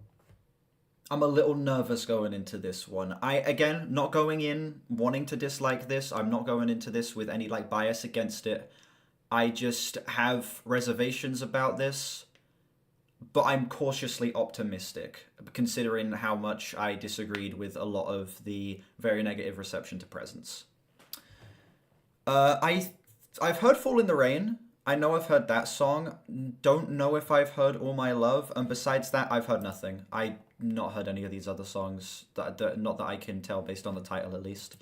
I'm a little nervous going into this one. Again, not going in wanting to dislike this. I'm not going into this with any like bias against it. I just have reservations about this, but I'm cautiously optimistic, considering how much I disagreed with a lot of the very negative reception to Presence. I've heard Fall in the Rain. I know I've heard that song. Don't know if I've heard All My Love, and besides that, I've heard nothing. I've not heard any of these other songs, not that I can tell based on the title at least.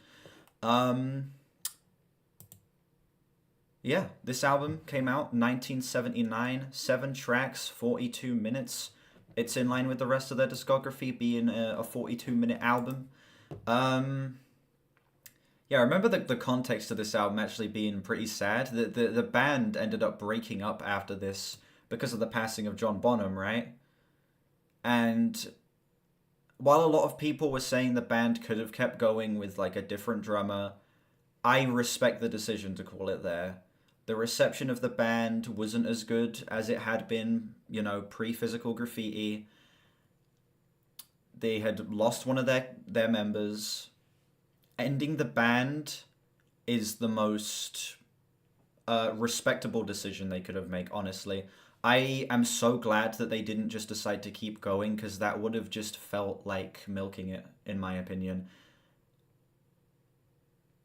Yeah, this album came out 1979, 7 tracks, 42 minutes. It's in line with the rest of their discography being a 42-minute album. Yeah, I remember the context of this album actually being pretty sad. The band ended up breaking up after this because of the passing of John Bonham, right? And while a lot of people were saying the band could have kept going with like a different drummer, I respect the decision to call it there. The reception of the band wasn't as good as it had been, you know, pre-Physical Graffiti. They had lost one of their members. Ending the band is the most respectable decision they could have made, honestly. I am so glad that they didn't just decide to keep going, because that would have just felt like milking it, in my opinion.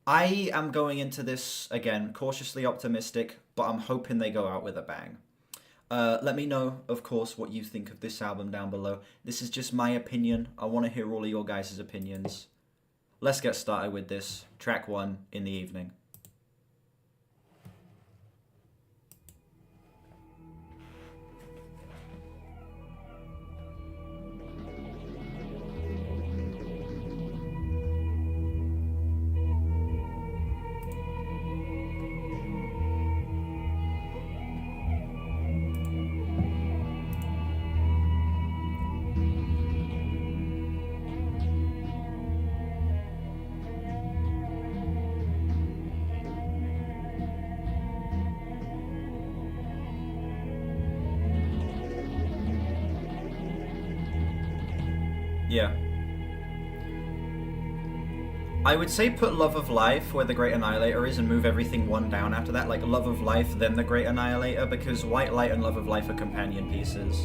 I am going into this, again, cautiously optimistic, but I'm hoping they go out with a bang. Let me know, of course, what you think of this album down below. This is just my opinion. I want to hear all of your guys' opinions. Let's get started with this. Track 1, In the Evening. Yeah. I would say put Love of Life where The Great Annihilator is and move everything one down after that, like Love of Life, then The Great Annihilator, because White Light and Love of Life are companion pieces.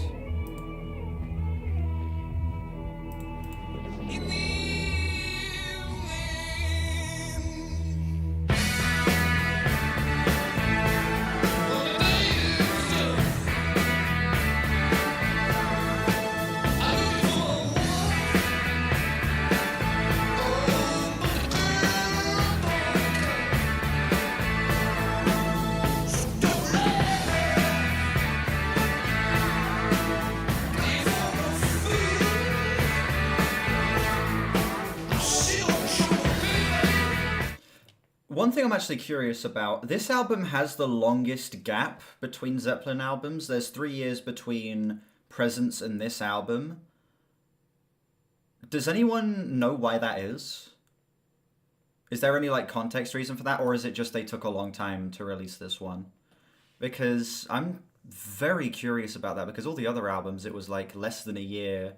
One thing I'm actually curious about, this album has the longest gap between Zeppelin albums. There's 3 years between Presence and this album. Does anyone know why that is? Is there any like context reason for that, or is it just they took a long time to release this one? Because I'm very curious about that, because all the other albums it was like less than a year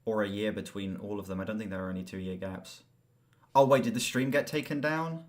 or a year between all of them. I don't think there are any 2 year gaps. Oh wait, did the stream get taken down?